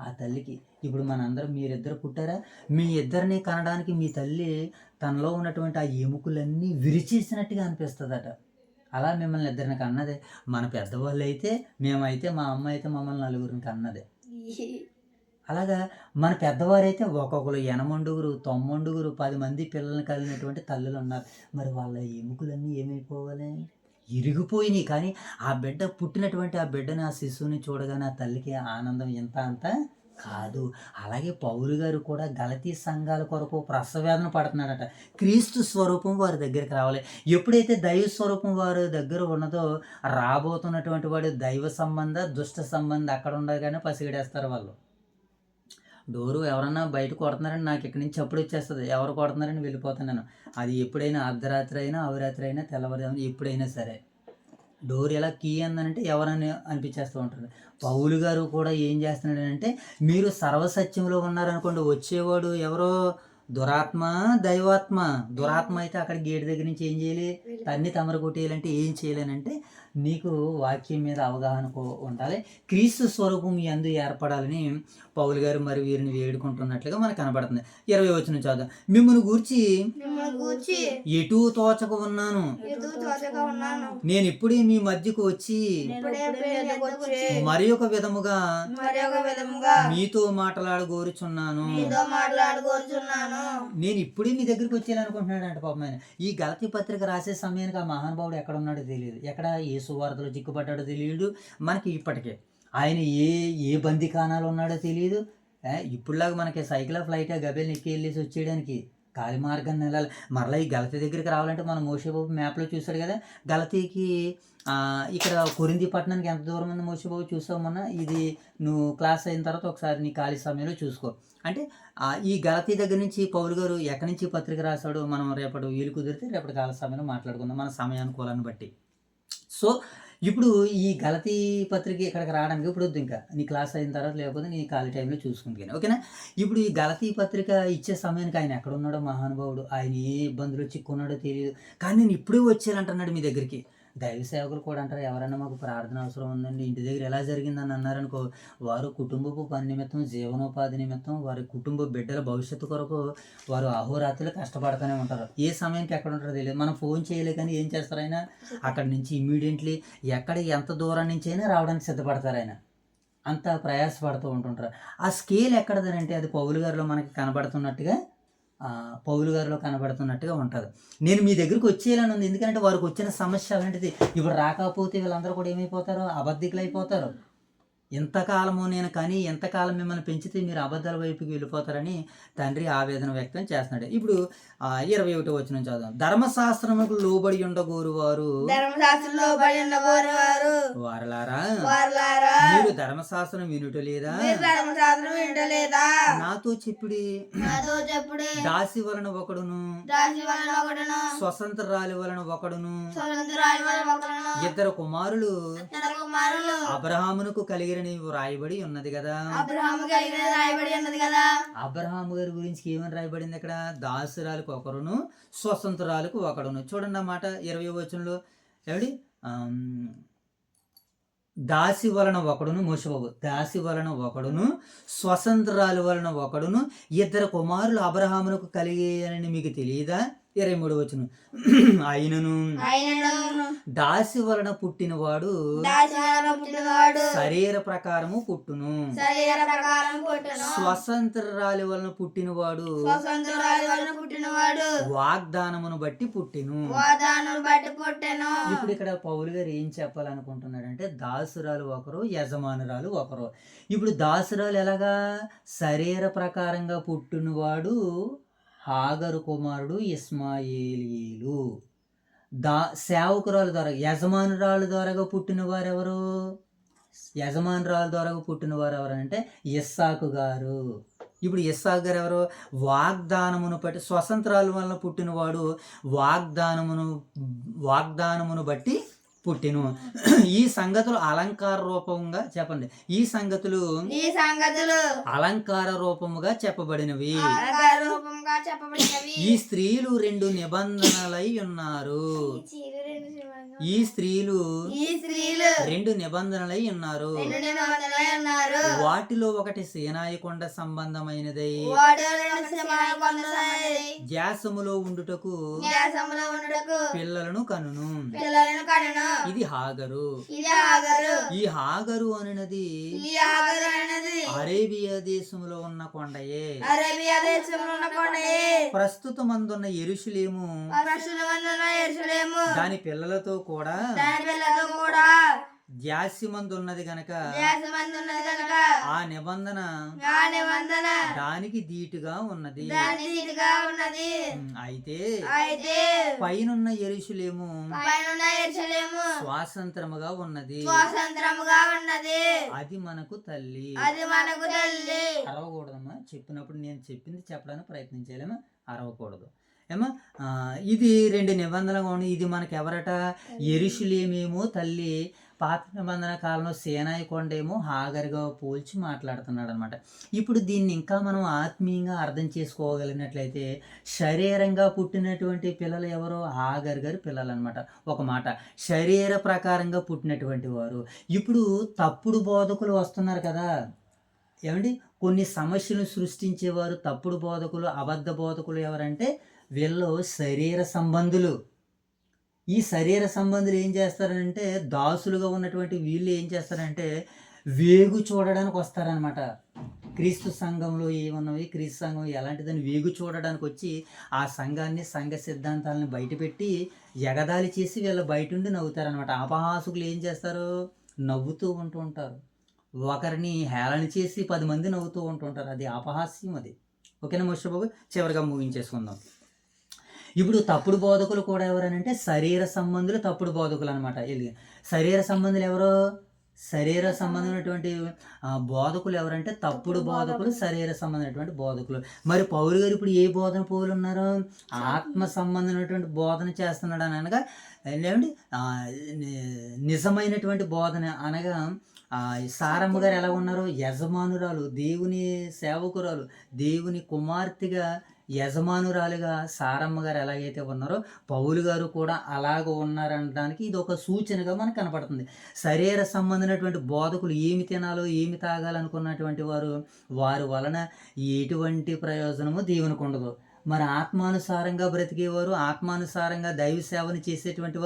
ఆ తల్లికి. ఇప్పుడు మనందరం, మీరిద్దరు పుట్టారా, మీ ఇద్దరిని కనడానికి మీ తల్లి తనలో ఉన్నటువంటి ఆ ఎముకలన్నీ విరిచేసినట్టుగా అనిపిస్తుందట. అలా మిమ్మల్ని ఇద్దరిని కన్నదే. మన పెద్దవాళ్ళు అయితే, మేమైతే, మా అమ్మ అయితే మమ్మల్ని నలుగురిని కన్నదే. అలాగా మన పెద్దవారైతే ఒక్కొక్కరు 80, 90, 10 మంది పిల్లల్ని కలిగినటువంటి తల్లులు ఉన్నారు. మరి వాళ్ళ ఎముకలన్నీ ఏమైపోవాలి? ఇరిగిపోయినాయి. కానీ ఆ బిడ్డ పుట్టినటువంటి ఆ బిడ్డని, ఆ శిశువుని చూడగానే ఆ తల్లికి ఆనందం ఇంత అంత కాదు. అలాగే పౌలు గారు కూడా గలతీ సంఘాల కొరకు ప్రసవేదన పడుతున్నాడట. క్రీస్తు స్వరూపం వారి దగ్గరికి రావాలి. ఎప్పుడైతే దైవ స్వరూపం వారి దగ్గర ఉన్నదో, రాబోతున్నటువంటి వాడు దైవ సంబంధ, దుష్ట సంబంధం అక్కడ ఉండగానే పసిగడేస్తారు వాళ్ళు. డోరు ఎవరన్నా బయట కొడుతున్నారని నాకు ఇక్కడి నుంచి చప్పుడు వచ్చేస్తుంది, ఎవరు కొడుతున్నారని వెళ్ళిపోతాను నేను. అది ఎప్పుడైనా అర్ధరాత్రి అయినా, అవరాత్రి అయినా, తెల్లవారుజామున ఎప్పుడైనా సరే డోర్ ఎలా కీ అందనంటే ఎవరని అనిపించేస్తూ ఉంటారు. పౌలు గారు కూడా ఏం చేస్తున్నాడంటే, మీరు సర్వసత్యంలో ఉన్నారనుకోండి, వచ్చేవాడు ఎవరో దురాత్మ, దైవాత్మ. దురాత్మ అయితే అక్కడ గేటు దగ్గర నుంచి ఏం చేయాలి? తన్ని తమరు కొట్టేయాలంటే ఏం చేయాలనంటే, నీకు వాక్యం మీద అవగాహన ఉండాలి, క్రీస్తు స్వరూపం మీ అందు ఏర్పడాలని పౌలు గారు మరి వీరిని వేడుకుంటున్నట్లుగా మనకు కనబడుతుంది. 20 చదువు. మిమ్మల్ని గూర్చి ఎటూ తోచక ఉన్నాను, నేను ఇప్పుడే మీ మధ్యకు వచ్చి మరి ఒక విధముగా మీతో మాట్లాడగోరుచున్నాను. నేను ఇప్పుడే మీ దగ్గరికి వచ్చేయాలనుకుంటున్నాడు అంటే పాపం ఆయన. ఈ గలతీ పత్రిక రాసే సమయానికి ఆ మహానుభావుడు ఎక్కడ ఉన్నాడో తెలియదు, ఎక్కడ ఏ సువార్తలో చిక్కుపడ్డాడో తెలియదు మనకి. ఇప్పటికే ఆయన ఏ బందికానాలు ఉన్నాడో తెలియదు. ఇప్పుడులాగా మనకి సైకిల్ ఫ్లైట్ గబేలు ఎక్కి వెళ్ళేసి వచ్చేయడానికి కాలి మార్గాన్ని వెళ్ళాలి. మరలా ఈ గలతీ దగ్గరికి రావాలంటే మనం మోషేబాబు మ్యాప్లో చూశాడు కదా, గలతీకి ఇక్కడ కొరింథీ పట్టణానికి ఎంత దూరం ఉంది మోషేబాబు చూసామన్నా. ఇది నువ్వు క్లాస్ అయిన తర్వాత ఒకసారి నీ ఖాళీ సమయంలో చూసుకో. అంటే ఈ గలతీ దగ్గర నుంచి పౌలు గారు ఎక్కడి నుంచి పత్రిక రాశాడో మనం రేపటి వీలు కుదిరితే రేపటి కాల సమయంలో మాట్లాడుకుందాం, మన సమయానుకూలాన్ని బట్టి. సో ఇప్పుడు ఈ గలతీ పత్రిక ఇక్కడికి రావడానికి ఇప్పుడు వద్దు, ఇంకా నీ క్లాస్ అయిన తర్వాత లేకపోతే నీ ఖాళీ టైంలో చూసుకుంటాను, ఓకేనా. ఇప్పుడు ఈ గలతీ పత్రిక ఇచ్చే సమయానికి ఆయన ఎక్కడ ఉన్నాడో మహానుభావుడు, ఆయన ఏ ఇబ్బందులు చిక్కున్నాడో తెలియదు, కానీ నేను ఇప్పుడే వచ్చేయాలంటున్నాడు మీ దగ్గరికి. దైవ సేవకులు కూడా అంటారు, ఎవరైనా మాకు ప్రార్థన అవసరం ఉందండి, ఇంటి దగ్గర ఎలా జరిగిందని అన్నారనుకో, వారు కుటుంబపు పని నిమిత్తం, జీవనోపాధి నిమిత్తం, వారి కుటుంబ బిడ్డల భవిష్యత్తు కొరకు వారు అహోరాత్రులు కష్టపడుతూనే ఉంటారు. ఏ సమయానికి ఎక్కడ ఉంటారో తెలియదు. మనం ఫోన్ చేయలే కానీ ఏం చేస్తారు ఆయన, అక్కడి నుంచి ఇమ్మీడియట్లీ ఎక్కడ ఎంత దూరం నుంచి అయినా రావడానికి సిద్ధపడతారు. ఆయన అంత ప్రయాసపడుతూ ఉంటుంటారు. ఆ స్కేల్ ఎక్కడదనంటే అది పౌలు గారిలో మనకి కనబడుతున్నట్టుగా ఉంటుంది. నేను మీ దగ్గరికి వచ్చేయాలని ఉంది, ఎందుకంటే వారికి వచ్చిన సమస్య అలాంటిది. ఇప్పుడు రాకపోతే వీళ్ళందరూ కూడా ఏమైపోతారు, అబద్ధికులు అయిపోతారు. ఎంతకాలము నేను కానీ ఎంతకాలం మిమ్మల్ని పెంచితే మీరు అబద్ధాల వైపుకి వెళ్ళిపోతారని తండ్రి ఆవేదన వ్యక్తం చేస్తున్నాడు. ఇప్పుడు 21వ వచనం చదువు. ధర్మశాస్త్రముకు లోబడి ఉండగోరు వారు వారలారా, మీరు ధర్మశాస్త్రం వినుటలేదా, నాతో చెప్పుడి. దాసి వలన ఒకడును, స్వతంత్రాలి వలన ఒకడును, ఇద్దరు కుమారులు అబ్రహామునకు కలిగిన రాయబడి ఉన్నది కదా. అబ్రహాము గారి గురించి ఏమని రాయబడింది అక్కడ, దాసురాలకు ఒకరును స్వతంత్రాలకు ఒకడును. చూడండి అన్నమాట 20వ వచనంలో ఏమిటి, దాసి వలన ఒకడును, మోషబాబు, దాసి వలన ఒకడును స్వతంత్రాల వలన ఒకడును, ఇద్దరు కుమారులు అబ్రహామునకు కలిగేయని మీకు తెలియదా. 23వ వచనం. ఆయనను దాసి వలన పుట్టినవాడు శరీర ప్రకారము పుట్టును, స్వతంత్రాల వలన పుట్టినవాడు వాగ్దానమును బట్టి పుట్టిను. ఇప్పుడు ఇక్కడ పౌలు గారు ఏం చెప్పాలనుకుంటున్నాడంటే, దాసురాలు ఒకరు, యజమానురాలు ఒకరు. ఇప్పుడు దాసురాలు ఎలాగా, శరీర ప్రకారంగా పుట్టినవాడు హాగరు కుమారుడు ఇస్మాయేలీలు. సేవకురాలు ద్వారా, యజమానురాలు ద్వారాగా పుట్టిన వారు ఎవరు, యజమానురాలు ద్వారా పుట్టిన వారు ఎవరంటే ఇస్సాకు గారు. ఇప్పుడు ఇస్సాకు గారు ఎవరు, వాగ్దానమును బట్టి, స్వతంత్రాల వలన పుట్టినవాడు వాగ్దానమును బట్టి పుట్టిను. ఈ సంగతులు అలంకార రూపంగా చెప్పండి. ఈ సంగతులు అలంకార రూపముగా చెప్పబడినవి. ఈ స్త్రీలు రెండు నిబంధనలై ఉన్నారు. ఈ స్త్రీలు రెండు నిబంధనలై ఉన్నారు. వాటిలో ఒకటి సీనాయి కొండ సంబంధమైనదై జాసములో ఉండుటకు పిల్లలను కనును. ఇది హాగరు. ఈ హాగరు అనేది అరేబియా దేశంలో ఉన్న కొండయే. ప్రస్తుతమందున్న యెరూషలేము దాని పిల్లలతో కూడా జాస్యమందున్నది గనక ఆ నిబంధన దానికి దీటుగా ఉన్నది. అయితే పైనున్న యెరూషలేము స్వాతంత్రముగా ఉన్నది. అది మనకు తల్లి. అరవకూడదమ్మా, చెప్పినప్పుడు నేను చెప్పింది చెప్పడానికి ప్రయత్నం చేయలేమా, అరవకూడదు ఏమా. ఇది రెండు నిబంధనలుగా ఉన్నాయి. ఇది మనకి ఎవరట, యెరూషలేమేమో తల్లి, పాత నిబంధన కాలంలో సేనాయి కొండేమో హాగరుగా పోల్చి మాట్లాడుతున్నాడు అనమాట. ఇప్పుడు దీన్ని ఇంకా మనం ఆత్మీయంగా అర్థం చేసుకోగలిగినట్లయితే, శరీరంగా పుట్టినటువంటి పిల్లలు ఎవరో, హాగరు గారి పిల్లలు అనమాట. ఒక మాట, శరీర ప్రకారంగా పుట్టినటువంటి వారు. ఇప్పుడు తప్పుడు బోధకులు వస్తున్నారు కదా ఏమండి, కొన్ని సమస్యలు సృష్టించేవారు తప్పుడు బోధకులు, అబద్ధ బోధకులు ఎవరంటే వీళ్ళు శరీర సంబంధులు. ఈ శరీర సంబంధులు ఏం చేస్తారంటే, దాసులుగా ఉన్నటువంటి వీళ్ళు ఏం చేస్తారంటే వేగు చూడడానికి వస్తారనమాట. క్రీస్తు సంఘంలో ఏమన్నవి, క్రీస్తు సంఘం ఎలాంటిదని వేగు చూడడానికి వచ్చి ఆ సంఘాన్ని, సంఘ సిద్ధాంతాలను బయటపెట్టి ఎగదాలి చేసి వీళ్ళు బయట ఉండి నవ్వుతారనమాట. అపహాసుకులు ఏం చేస్తారు, నవ్వుతూ ఉంటూ ఉంటారు. ఒకరిని హేళన చేసి 10 మంది నవ్వుతూ ఉంటుంటారు. అది అపహాస్యం. అది ఓకేనా మోషబాబు, చివరిగా ముగించేసుకుందాం. ఇప్పుడు తప్పుడు బోధకులు కూడా ఎవరనంటే శరీర సంబంధులు తప్పుడు బోధకులు అనమాట. శరీర సంబంధులు ఎవరో, శరీర సంబంధమైనటువంటి బోధకులు ఎవరంటే తప్పుడు బోధకులు, శరీర సంబంధమైనటువంటి బోధకులు. మరి పౌలు గారు ఇప్పుడు ఏ బోధన పౌలు ఉన్నారు? ఆత్మ సంబంధమైనటువంటి బోధన చేస్తున్నాడు అని అనగా ఏమండి నిజమైనటువంటి బోధన అనగా సారమ్మ గారు ఎలా ఉన్నారు? యజమానురాలు, దేవుని సేవకురాలు, దేవుని కుమార్తెగా యజమానురాలుగా సారమ్మ గారు ఎలాగైతే ఉన్నారో పౌలు గారు కూడా అలాగ ఉన్నారనడానికి ఇది ఒక సూచనగా మనకు కనపడుతుంది. శరీర సంబంధమైనటువంటి బోధకులు ఏమి తినాలో ఏమి తాగాలనుకున్నటువంటి వారి వలన ఎటువంటి ప్రయోజనము దేవునికి ఉండదు. మరి ఆత్మానుసారంగా బ్రతికేవారు, ఆత్మానుసారంగా దైవ సేవను చేసేటువంటి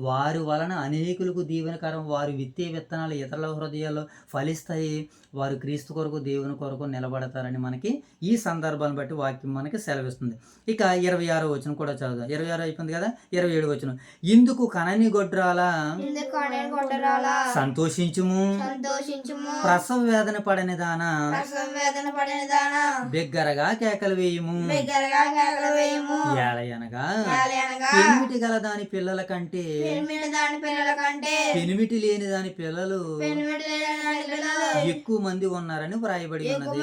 వారి వలన అనేకులకు దీవెనకరం. వారు విత్తే విత్తనాలు ఇతరుల హృదయాల్లో ఫలిస్తాయి. వారు క్రీస్తు కొరకు దేవుని కొరకు నిలబడతారని మనకి ఈ సందర్భాన్ని బట్టి వాక్యం మనకి సెలవిస్తుంది. ఇక 26వ వచనం కూడా చదువుదాం. 26 అయిపోయింది కదా, 27వ వచనం. ఇందుకు కనని గొడ్రాలా సంతోషించుము, ప్రసవ వేదన పడని దానా బిగ్గరగా కేకలు వేయుము. ఏలయనగా పెనిమిటి గల దాని పిల్లల కంటే పెనిమిటి లేని దాని పిల్లలు ఎక్కువ మంది ఉన్నారని వ్రాయబడి ఉన్నది.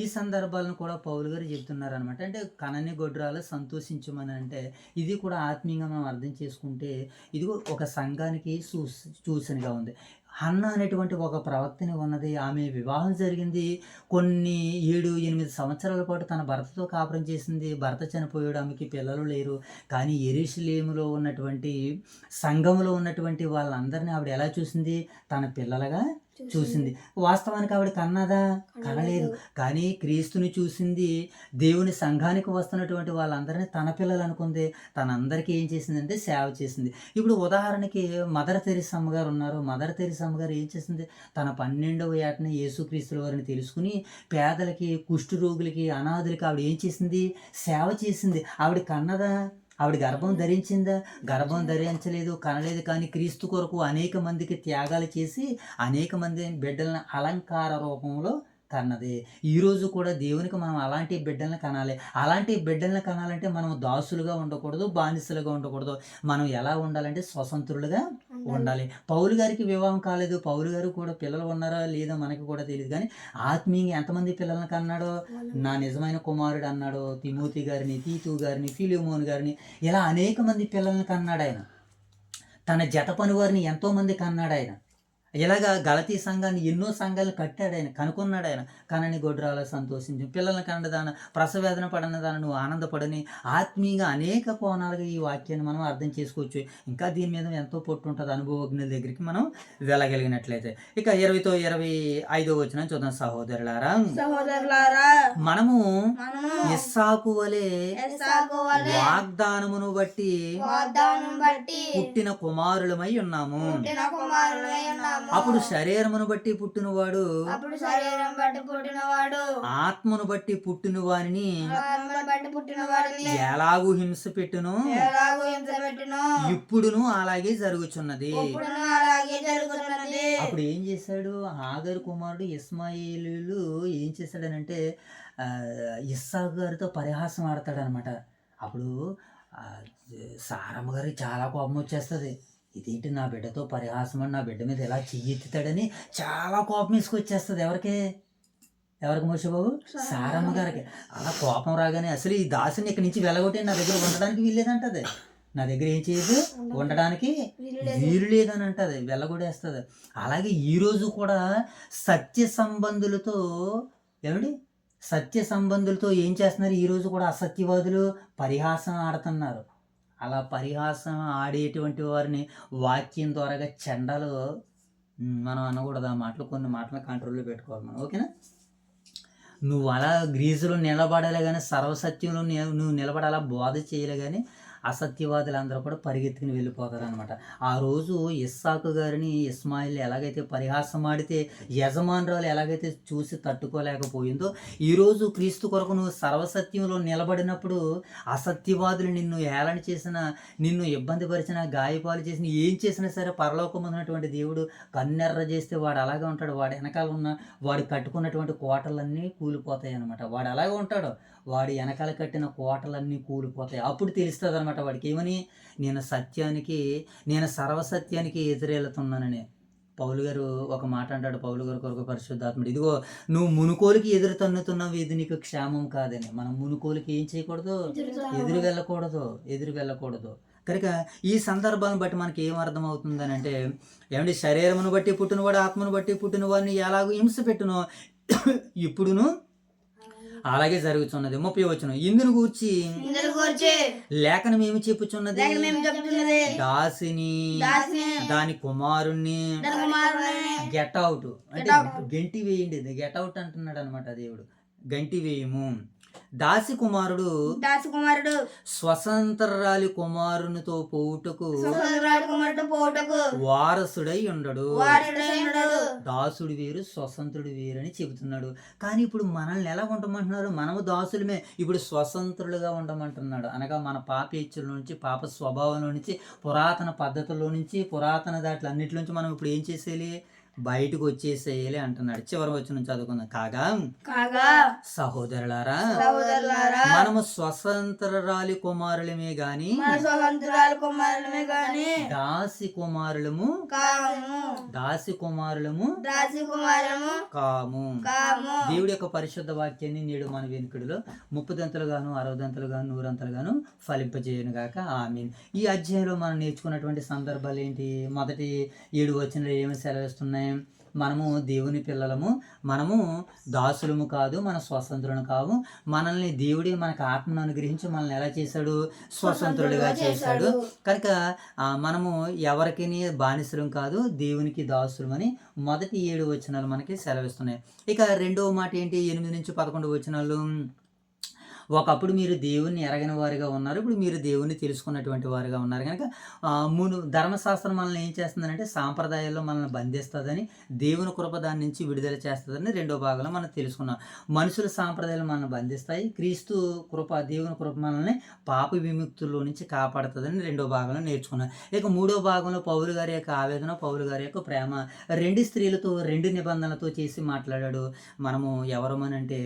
ఈ సందర్భాలను కూడా పౌలు గారు చెప్తున్నారు అనమాట. అంటే కనని గొడ్రాలు సంతోషించమని అంటే ఇది కూడా ఆత్మీయంగా మనం అర్థం చేసుకుంటే ఇది ఒక సంఘానికి సూచనగా ఉంది. హన్న అనేటువంటి ఒక ప్రవక్తని ఉన్నది. ఆమె వివాహం జరిగింది. కొన్ని 7-8 సంవత్సరాల పాటు తన భర్తతో కాపురం చేసింది. భర్త చనిపోయాడు, ఆమెకి పిల్లలు లేరు. కానీ యెరూషలేములో ఉన్నటువంటి సంఘంలో ఉన్నటువంటి వాళ్ళందరినీ ఆవిడ ఎలా చూసింది? తన పిల్లలుగా చూసింది. వాస్తవానికి ఆవిడ కన్నదా? కనలేదు. కానీ క్రీస్తుని చూసింది. దేవుని సంఘానికి వస్తున్నటువంటి వాళ్ళందరినీ తన పిల్లలు అనుకుంది. తనందరికీ ఏం చేసిందంటే సేవ చేసింది. ఇప్పుడు ఉదాహరణకి మదర్ తెరిసమ్మ గారు ఉన్నారు. మదర్ తెరిసమ్మ గారు ఏం చేసింది? తన 12వ ఏటనే యేసుక్రీస్తుల వారిని తెలుసుకుని పేదలకి, కుష్టు రోగులకి, అనాథులకి ఆవిడ ఏం చేసింది? సేవ చేసింది. ఆవిడ కన్నదా? ఆవిడ గర్భం ధరించిందా? గర్భం ధరించలేదు, కనలేదు. కానీ క్రీస్తు కొరకు అనేక మందికి త్యాగాలు చేసి అనేక మంది బిడ్డలను అలంకార రూపంలో కన్నది. ఈరోజు కూడా దేవునికి మనం అలాంటి బిడ్డలను కనాలి. అలాంటి బిడ్డలను కనాలంటే మనం దాసులుగా ఉండకూడదు, బానిసలుగా ఉండకూడదు. మనం ఎలా ఉండాలంటే స్వతంత్రులుగా ఉండాలి. పౌలు గారికి వివాహం కాలేదు. పౌలు గారు కూడా పిల్లలు ఉన్నారా లేదో మనకి కూడా తెలియదు. కానీ ఆత్మీయంగా ఎంతమంది పిల్లలను కన్నాడో? నా నిజమైన కుమారుడు అన్నాడు. తిమోతి గారిని, తీతు గారిని, ఫిలిమోన్ గారిని, ఇలా అనేక మంది పిల్లలను కన్నాడు ఆయన. తన జత పని వారిని ఎంతోమంది కన్నాడు ఆయన. ఇలాగా గలతీ సంఘాన్ని ఎన్నో సంఘాలను కట్టాడు ఆయన, కనుక్కున్నాడు ఆయన. కనని గొడ్రాల సంతోషించు, పిల్లలను కన్నదాన, ప్రసవేదన పడనదాన నువ్వు ఆనందపడని. ఆత్మీయంగా అనేక కోణాలుగా ఈ వాక్యాన్ని మనం అర్థం చేసుకోవచ్చు. ఇంకా దీని మీద ఎంతో పొట్టు ఉంటుంది. అనుభవజ్ఞుల దగ్గరికి మనం వెళ్ళగలిగినట్లయితే. ఇక 20-25 వచనం చూద్దాం. సహోదరులారా మనము ఇస్సాకు వలె వాగ్దానమును బట్టి పుట్టిన కుమారులమై ఉన్నాము. అప్పుడు శరీరమును బట్టి పుట్టినవాడు ఆత్మను బట్టి పుట్టిన వారిని ఎలాగూ హింస పెట్టును, ఇప్పుడును అలాగే జరుగుచున్నది. అప్పుడు ఏం చేశాడు? హాగరు కుమారుడు ఇస్మాయిలు ఏం చేశాడనంటే ఇస్సాకు గారితో పరిహాసం ఆడతాడనమాట. అప్పుడు సారమ్మ గారికి చాలా కోపం వచ్చేస్తుంది. ఇదేంటి నా బిడ్డతో పరిహాసం అని, నా బిడ్డ మీద ఎలా చెయ్యెత్తుతాడని చాలా కోపం తీసుకొచ్చేస్తుంది. ఎవరికి మోషబాబు? సారమ్మ గారికి. అలా కోపం రాగానే అసలు ఈ దాసుని ఇక్కడి నుంచి వెళ్ళగొట్టి నా దగ్గర ఉండడానికి వీల్లేదంటది. నా దగ్గర ఏం చేయదు, ఉండడానికి వీలు లేదని అంటది, వెళ్ళగొడేస్తుంది. అలాగే ఈరోజు కూడా సత్య సంబంధులతో ఏం చేస్తున్నారు? ఈరోజు కూడా అసత్యవాదులు పరిహాసం ఆడుతున్నారు. అలా పరిహాసం ఆడేటువంటి వారిని వాక్యం ద్వారాగా చెండాలు మనం అనకూడదు. ఆ మాటలు, కొన్ని మాటలు కంట్రోల్లో పెట్టుకోవాలి మనం. ఓకేనా? నువ్వు అలా గ్రీజులో నిలబడాలి కానీ, సర్వసత్యంలో నువ్వు నిలబడాలా బోధ చేయలే కానీ అసత్యవాదులందరూ కూడా పరిగెత్తుకుని వెళ్ళిపోతారనమాట. ఆ రోజు ఇస్సాకు గారిని ఇస్మాయిల్ ఎలాగైతే పరిహాసం ఆడితే యజమానురాలు ఎలాగైతే చూసి తట్టుకోలేకపోయిందో, ఈరోజు క్రీస్తు కొరకు నువ్వు సర్వసత్యంలో నిలబడినప్పుడు అసత్యవాదులు నిన్ను హేళన చేసిన, నిన్ను ఇబ్బంది పరిచిన, గాయపాలు చేసిన, ఏం చేసినా సరే పరలోకమున్నటువంటి దేవుడు కన్నెర్ర చేస్తే వాడు అలాగే ఉంటాడు. వాడు వెనకాల ఉన్న వాడు కట్టుకున్నటువంటి కోటలన్నీ కూలిపోతాయి అనమాట. వాడు అలాగే ఉంటాడు. వాడి వెనకాల కట్టిన కోటలన్నీ కూలిపోతాయి. అప్పుడు తెలుస్తుంది అనమాట వాడికి ఏమని, నేను సర్వసత్యానికి ఎదురెళ్తున్నానని. పౌలు గారు ఒక మాట అంటాడు, పౌలు గారు కొరకు పరిశుద్ధాత్ముడు, ఇదిగో నువ్వు మునుకోలికి ఎదురు తన్నుతున్నావు, ఇది నీకు క్షేమం కాదని. మనం మునుకోలికి ఏం చేయకూడదు, ఎదురు వెళ్ళకూడదు. కనుక ఈ సందర్భాలను బట్టి మనకి ఏం అర్థం అవుతుందని అంటే, ఏమంటే శరీరమును బట్టి పుట్టినవాడు ఆత్మను బట్టి పుట్టిన వాడిని ఎలాగో హింస పెట్టునో ఇప్పుడును అలాగే జరుగుతున్నది. 30వ వచనం, ఇందును గూర్చి లేఖనం ఏమి చెప్పుచున్నది, దాసిని దాని కుమారుణ్ణి గెట్ అవుట్ అంటే గంటి వేయండి, గెట్ అవుట్ అంటున్నాడు అనమాట దేవుడు. గంటి వేయము. దాసి కుమారుడు స్వతంత్రాలి కుమారునితో పోవుటకు వారసుడై ఉండడు. దాసుడు వేరు స్వతంత్రుడు వేరు అని చెబుతున్నాడు. కానీ ఇప్పుడు మనల్ని ఎలా ఉండమంటున్నారు, మనము దాసులమే, ఇప్పుడు స్వతంత్రులుగా ఉండమంటున్నాడు. అనగా మన పాప ఇచ్చుల నుంచి, పాప స్వభావంలో నుంచి, పురాతన పద్ధతుల్లో నుంచి, పురాతన దాంట్లో అన్నిటి నుంచి మనం ఇప్పుడు ఏం చేసేయాలి, బయటకు వచ్చేసేయాలి అంటున్నాడు. చివరి వచనం చదువుకుందాం. కాగా సహోదరులారా మనము స్వతంత్రాలి కుమారులమే గాని దాసి కుమారులము కాము. దేవుడి యొక్క పరిశుద్ధ వాక్యాన్ని నేడు మన వెనుకడిలో 30 దంతలుగాను 60 దంతలుగాను 100 దంతలుగాను ఫలింపజేయను గాక. ఆమేన్. ఈ అధ్యాయంలో మనం నేర్చుకున్నటువంటి సందర్భాలు ఏంటి? మొదటి 7 వచనాలు ఏమి సెలవిస్తున్నాయి? మనము దేవుని పిల్లలము, మనము దాసులము కాదు, మన స్వతంత్రులను కావు. మనల్ని దేవుడే మనకు ఆత్మను అనుగ్రహించి మనల్ని ఎలా చేశాడు, స్వతంత్రులుగా చేశాడు. కనుక మనము ఎవరికి బానిసలం కాదు, దేవునికి దాసులమని మొదటి 7 వచనాలు మనకి సెలవిస్తున్నాయి. ఇక రెండవ మాట ఏంటి? 8 నుంచి 11 వచనాలు, ఒకప్పుడు మీరు దేవుణ్ణి ఎరగని వారిగా ఉన్నారు, ఇప్పుడు మీరు దేవుణ్ణి తెలుసుకున్నటువంటి వారిగా ఉన్నారు. కనుక ధర్మశాస్త్రం మనల్ని ఏం చేస్తుందంటే సాంప్రదాయాల్లో మనల్ని బంధిస్తుందని, దేవుని కృప దాని నుంచి విడుదల చేస్తుందని రెండో భాగంలో మనం తెలుసుకున్నాం. మనుషుల సాంప్రదాయాలు మనల్ని బంధిస్తాయి, క్రీస్తు కృప, దేవుని కృప మనల్ని పాప విముక్తుల్లో నుంచి కాపాడుతుందని రెండో భాగంలో నేర్చుకున్నాం. ఇక మూడో భాగంలో పౌలు గారి యొక్క ఆవేదన, పౌలు గారి యొక్క ప్రేమ, 2 స్త్రీలతో 2 నిబంధనలతో చేసి మాట్లాడాడు. మనము ఎవరమనంటే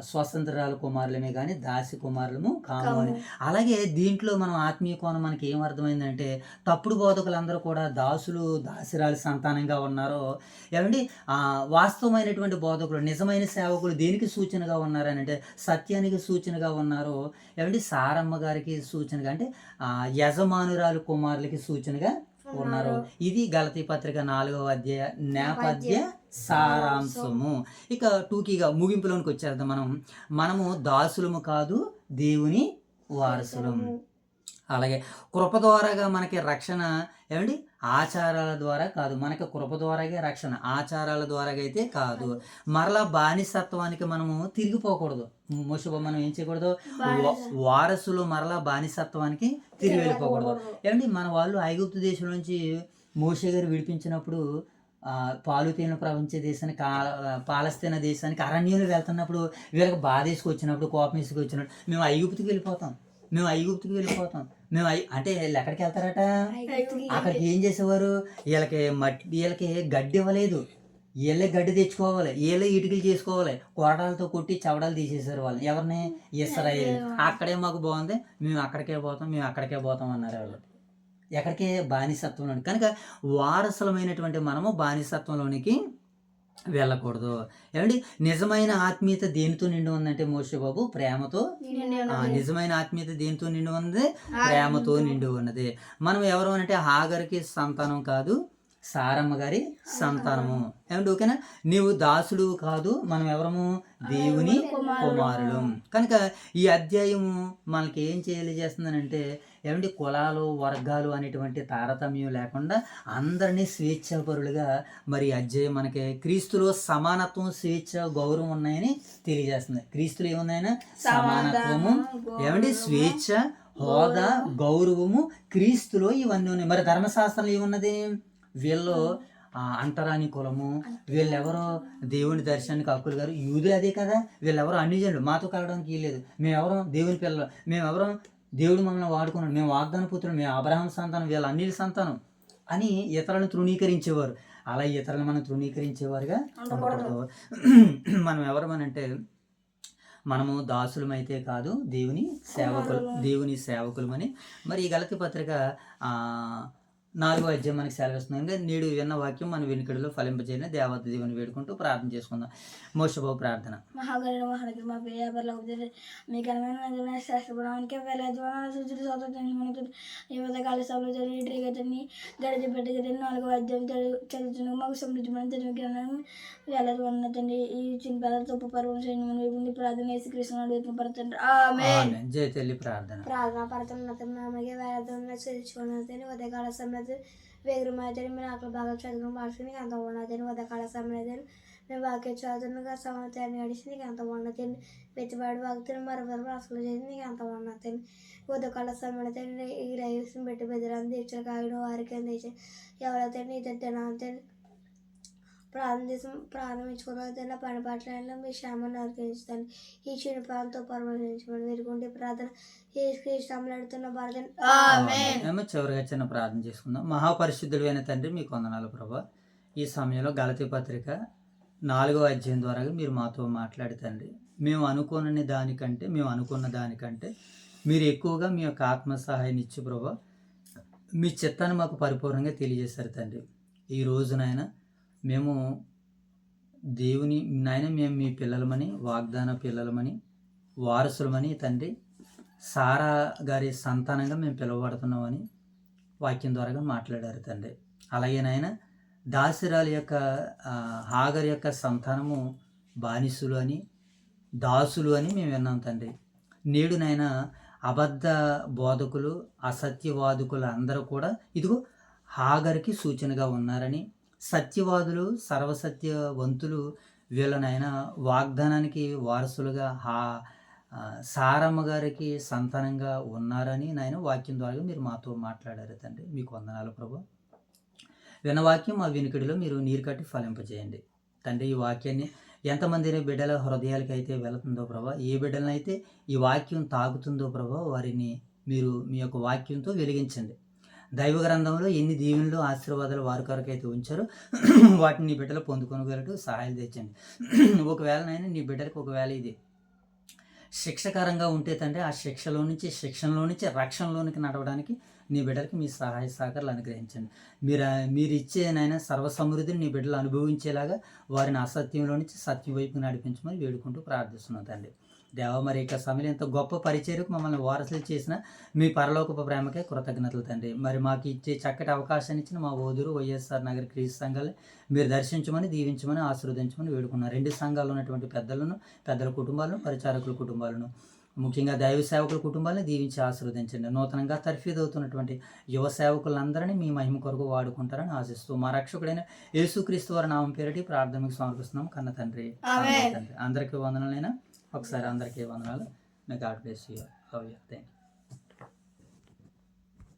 స్వతంత్రాల కుమారులమే కానీ దాసి కుమారులము కాము అని. అలాగే దీంట్లో మనం ఆత్మీయ కోణం మనకి ఏం అర్థమైందంటే, తప్పుడు బోధకులందరూ కూడా దాసిరాలి సంతానంగా ఉన్నారో, ఏమండి వాస్తవమైనటువంటి బోధకులు, నిజమైన సేవకులు దేనికి సూచనగా ఉన్నారని అంటే సత్యానికి సూచనగా ఉన్నారు. ఏమండి సారమ్మ గారికి సూచనగా, అంటే యజమానురాలు కుమారులకి సూచనగా ఉన్నారు. ఇది గలతీ పత్రిక 4వ అధ్యాయ నేపథ్య సారాంశము. ఇక టూకీగా ముగింపులోనికి వచ్చేద్దాం. మనము దాసులము కాదు, దేవుని వారసులము. అలాగే కృప ద్వారాగా మనకి రక్షణ, ఏమండి ఆచారాల ద్వారా కాదు, మనకి కృప ద్వారాగే రక్షణ, ఆచారాల ద్వారా అయితే కాదు. మరలా బానిసత్వానికి మనము తిరిగిపోకూడదు. మనం ఏం చేయకూడదు, వారసులు మరలా బానిసత్వానికి తిరిగి వెళ్ళిపోకూడదు. ఏమండి మన వాళ్ళు ఐగుప్తు దేశం నుంచి మోషే గారు విడిపించినప్పుడు పాలు తేనెలు ప్రవహించే దేశానికి, పాలస్తీనా దేశానికి అరణ్యంలో వెళ్తున్నప్పుడు వీళ్ళకి బాధ తీసుకొచ్చినప్పుడు, కోపం తీసుకొచ్చినప్పుడు మేము ఐగుప్తుకి వెళ్ళిపోతాం. మేము అంటే వీళ్ళు ఎక్కడికి వెళ్తారట, అక్కడికి ఏం చేసేవారు, వీళ్ళకి గడ్డి ఇవ్వలేదు, వీళ్ళే గడ్డి తెచ్చుకోవాలి, వీళ్ళే ఇటుకలు చేసుకోవాలి, కోటాలతో కొట్టి చవడాలు తీసేసారు వాళ్ళని. ఎవరిని? ఇశ్రాయేలు. అక్కడే మాకు బాగుంది, మేము అక్కడికే పోతాం అన్నారు వాళ్ళు. ఎక్కడికే? బానిసత్వంలో. కనుక వారసులమైనటువంటి మనము బానిసత్వంలోనికి వెళ్ళకూడదు. ఏమండి నిజమైన ఆత్మీయత దేనితో నిండి ఉందంటే మోషే బాబు ప్రేమతో. నిజమైన ఆత్మీయత దేనితో నిండి ఉంది? ప్రేమతో నిండి ఉన్నది. మనం ఎవరు అంటే హాగర్కి సంతానం కాదు, సారమ్మ గారి సంతానము. ఏమంటే ఓకేనా? నీవు దాసుడు కాదు, మనం ఎవరము? దేవుని కుమారులు. కనుక ఈ అధ్యాయము మనకి ఏం చేస్తుందనంటే, ఏమంటే కులాలు వర్గాలు అనేటువంటి తారతమ్యం లేకుండా అందరినీ స్వేచ్ఛాపరులుగా మరి అధ్యాయం మనకి క్రీస్తులో సమానత్వం, స్వేచ్ఛ, గౌరవం ఉన్నాయని తెలియజేస్తుంది. క్రీస్తులో ఏమున్నాయన? సమానత్వము, ఏమంటే స్వేచ్ఛ, హోదా, గౌరవము క్రీస్తులో ఇవన్నీ ఉన్నాయి. మరి ధర్మశాస్త్రంలో ఏమున్నది? వీళ్ళు అంటరాని కులము, వీళ్ళెవరో దేవుని దర్శనానికి హక్కులు గారు, యూదులు అదే కదా, వీళ్ళెవరో అన్యజనులు, మాతో కలవడానికి వీల్లేదు, మేమెవరం దేవుని పిల్లలు, మేమెవరం దేవుడు మమ్మల్ని వాడుకున్నాడు, మేము వాగ్దాన పుత్రులు, మేము అబ్రహాం సంతానం, వీళ్ళ అన్నిటి సంతానం అని ఇతరులను తృణీకరించేవారు. అలా ఇతరులను మనం తృణీకరించేవారుగా ఉండకూడదు. మనం ఎవరమనంటే మనము దాసులమైతే కాదు దేవుని సేవకులమని. మరి ఈ గలతీ పత్రిక 4వ అధ్యాయం మనకి సెలవిస్తుంది. అంటే నేడు విన్న వాక్యం మన వెనుకడిలో ఫలింపజేయాలని దేవత దేవుని వేడుకుంటూ ప్రార్థన చేసుకుందాం. మోషబాబు ప్రార్థన. మహాగరుడు మహానగరి మా ప్రియ పరలోకపు మీ ఘనమైన శాస్త్రపురానికి వేలాది సూచులు స్వాతంత్రం యువతకాల సభలో రీతిని గడిచి పెట్టుకుని 4వ అధ్యాయం చదువుతున్న మాకు సమృద్ధిమైన తెలుగు జ్ఞానం వేలాది వందల తండ్రి ఈ చిన్న పేద తప్పు పర్వం చేయమని ప్రార్థన చేసి కృష్ణ అడుగుతున్న పడుతుంది. ఆమేన్. జయ తల్లి ప్రార్థన. ప్రార్థన పడుతున్నతకి వేలాది చదువుకున్నదని ఉదయకాల సమయం వేగురమైతే మీరు అక్కడ బాగా చదువుకుని భాష నీకు అంత ఉన్నదని ఉదయకాల సమయం మేము వాక్య చదువుగా సంవత్సరాన్ని గడిచి నీకు అంత ఉన్నదని పెట్టుబడి వాగుతున్న మరొకరు అసలు చేసి నీకు అంత ఉన్నదని ఉదయకాల సమయం ఈ రైల్స్ని పెట్టి బెదిరాన్ని తీర్చలు కాగిన వారికి అందించి ఎవరైతే ఇద్దరు తినాలంటే ప్రారంభించుకున్న పని పట్ల మీ శ్యామను నరికించుతాను ఈ చిన్న ప్రాంతంతో పరమర్శించమని వీరుకుంటే ప్రార్థన అడుగుతున్న ప్రార్థన. చివరిగా చిన్న ప్రార్థన చేసుకుందాం. మహాపరిశుద్ధులైన తండ్రి మీకు వందనాలు ప్రభా. ఈ సమయంలో గలతీ పత్రిక 4వ అధ్యాయం ద్వారా మీరు మాతో మాట్లాడి తండ్రి, మేము అనుకున్న దానికంటే మీరు ఎక్కువగా మీ యొక్క ఆత్మ సహాయాన్ని ఇచ్చి ప్రభా మీ చిత్తాన్ని మాకు పరిపూర్ణంగా తెలియజేశారు తండ్రి. ఈ రోజునైనా మేము మేము మీ పిల్లలమని, వాగ్దాన పిల్లలమని, వారసులమని తండ్రి, సారా గారి సంతానంగా మేము పిలువబడుతున్నామని వాక్యం ద్వారా మాట్లాడారు తండ్రి. అలాగే నాయన దాసిరాలు యొక్క హాగర్ యొక్క సంతానము బానిసులు అని, దాసులు అని మేము విన్నాం తండ్రి. నేడు నాయన అబద్ధ బోధకులు, అసత్యవాదుకులు అందరూ కూడా ఇదిగో హాగర్కి సూచనగా ఉన్నారని, సత్యవాదులు, సర్వసత్యవంతులు వీళ్ళనైనా వాగ్దానానికి వారసులుగా సారమ్మ గారికి సంతానంగా ఉన్నారని నాయన వాక్యం ద్వారా మీరు మాతో మాట్లాడారు తండ్రి. మీకు వందనాలు ప్రభు. వినవాక్యం మా వినికిడిలో మీరు నీరు కట్టి ఫలింపజేయండి తండ్రి. ఈ వాక్యాన్ని ఎంతమంది బిడ్డల హృదయాలకి అయితే వెళుతుందో ప్రభా, ఏ బిడ్డలనైతే ఈ వాక్యం తాగుతుందో ప్రభా, వారిని మీరు మీ యొక్క వాక్యంతో వెలిగించండి. దైవ గ్రంథంలో ఎన్ని దీవెనలు, ఆశీర్వాదాలు వారి కొరకైతే ఉంచారో వాటిని నీ బిడ్డలు పొందుకొనగలటు సహాయం తెచ్చండి. ఒకవేళనైనా నీ బిడ్డలకు ఒకవేళ ఇది శిక్షకరంగా ఉంటే తండ్రి, ఆ శిక్షణలో నుంచి రక్షణలోనికి నడవడానికి నీ బిడ్డలకి మీ సహాయ సహకారాలు అనుగ్రహించండి. మీరు ఇచ్చేనైనా సర్వసమృద్ధిని నీ బిడ్డలు అనుభవించేలాగా వారిని అసత్యంలో నుంచి సత్యం వైపు నడిపించమని వేడుకుంటూ ప్రార్థిస్తున్నాం తండ్రి. దేవ, మరి ఇక సమయంలో ఎంతో గొప్ప పరిచర్యకు మమ్మల్ని వారసులు చేసిన మీ పరలోకపు ప్రేమకే కృతజ్ఞతలు తండ్రి. మరి మాకు ఇచ్చే చక్కటి అవకాశాన్ని ఇచ్చిన మా ఓదూరు వైఎస్ఆర్ నగర్ క్రీస్తు సంఘాలని మీరు దర్శించమని, దీవించమని, ఆశీర్వదించమని వేడుకున్నారు. 2 సంఘాల్లో ఉన్నటువంటి పెద్దల కుటుంబాలను, పరిచారకుల కుటుంబాలను, ముఖ్యంగా దైవ సేవకుల కుటుంబాలను దీవించి ఆశీర్వదించండి. నూతనంగా తర్ఫీదవుతున్నటువంటి యువ సేవకులందరినీ మీ మహిమ కొరకు వాడుకుంటారని ఆశిస్తూ మా రక్షకుడైన యేసుక్రీస్తు వారి నామం పేరిటి ప్రార్థనకు సమర్పిస్తున్నాం కన్న తండ్రి. అందరికీ వందనాలైనా ఒకసారి అందరికీ వందనాలు. God bless you. Thank you.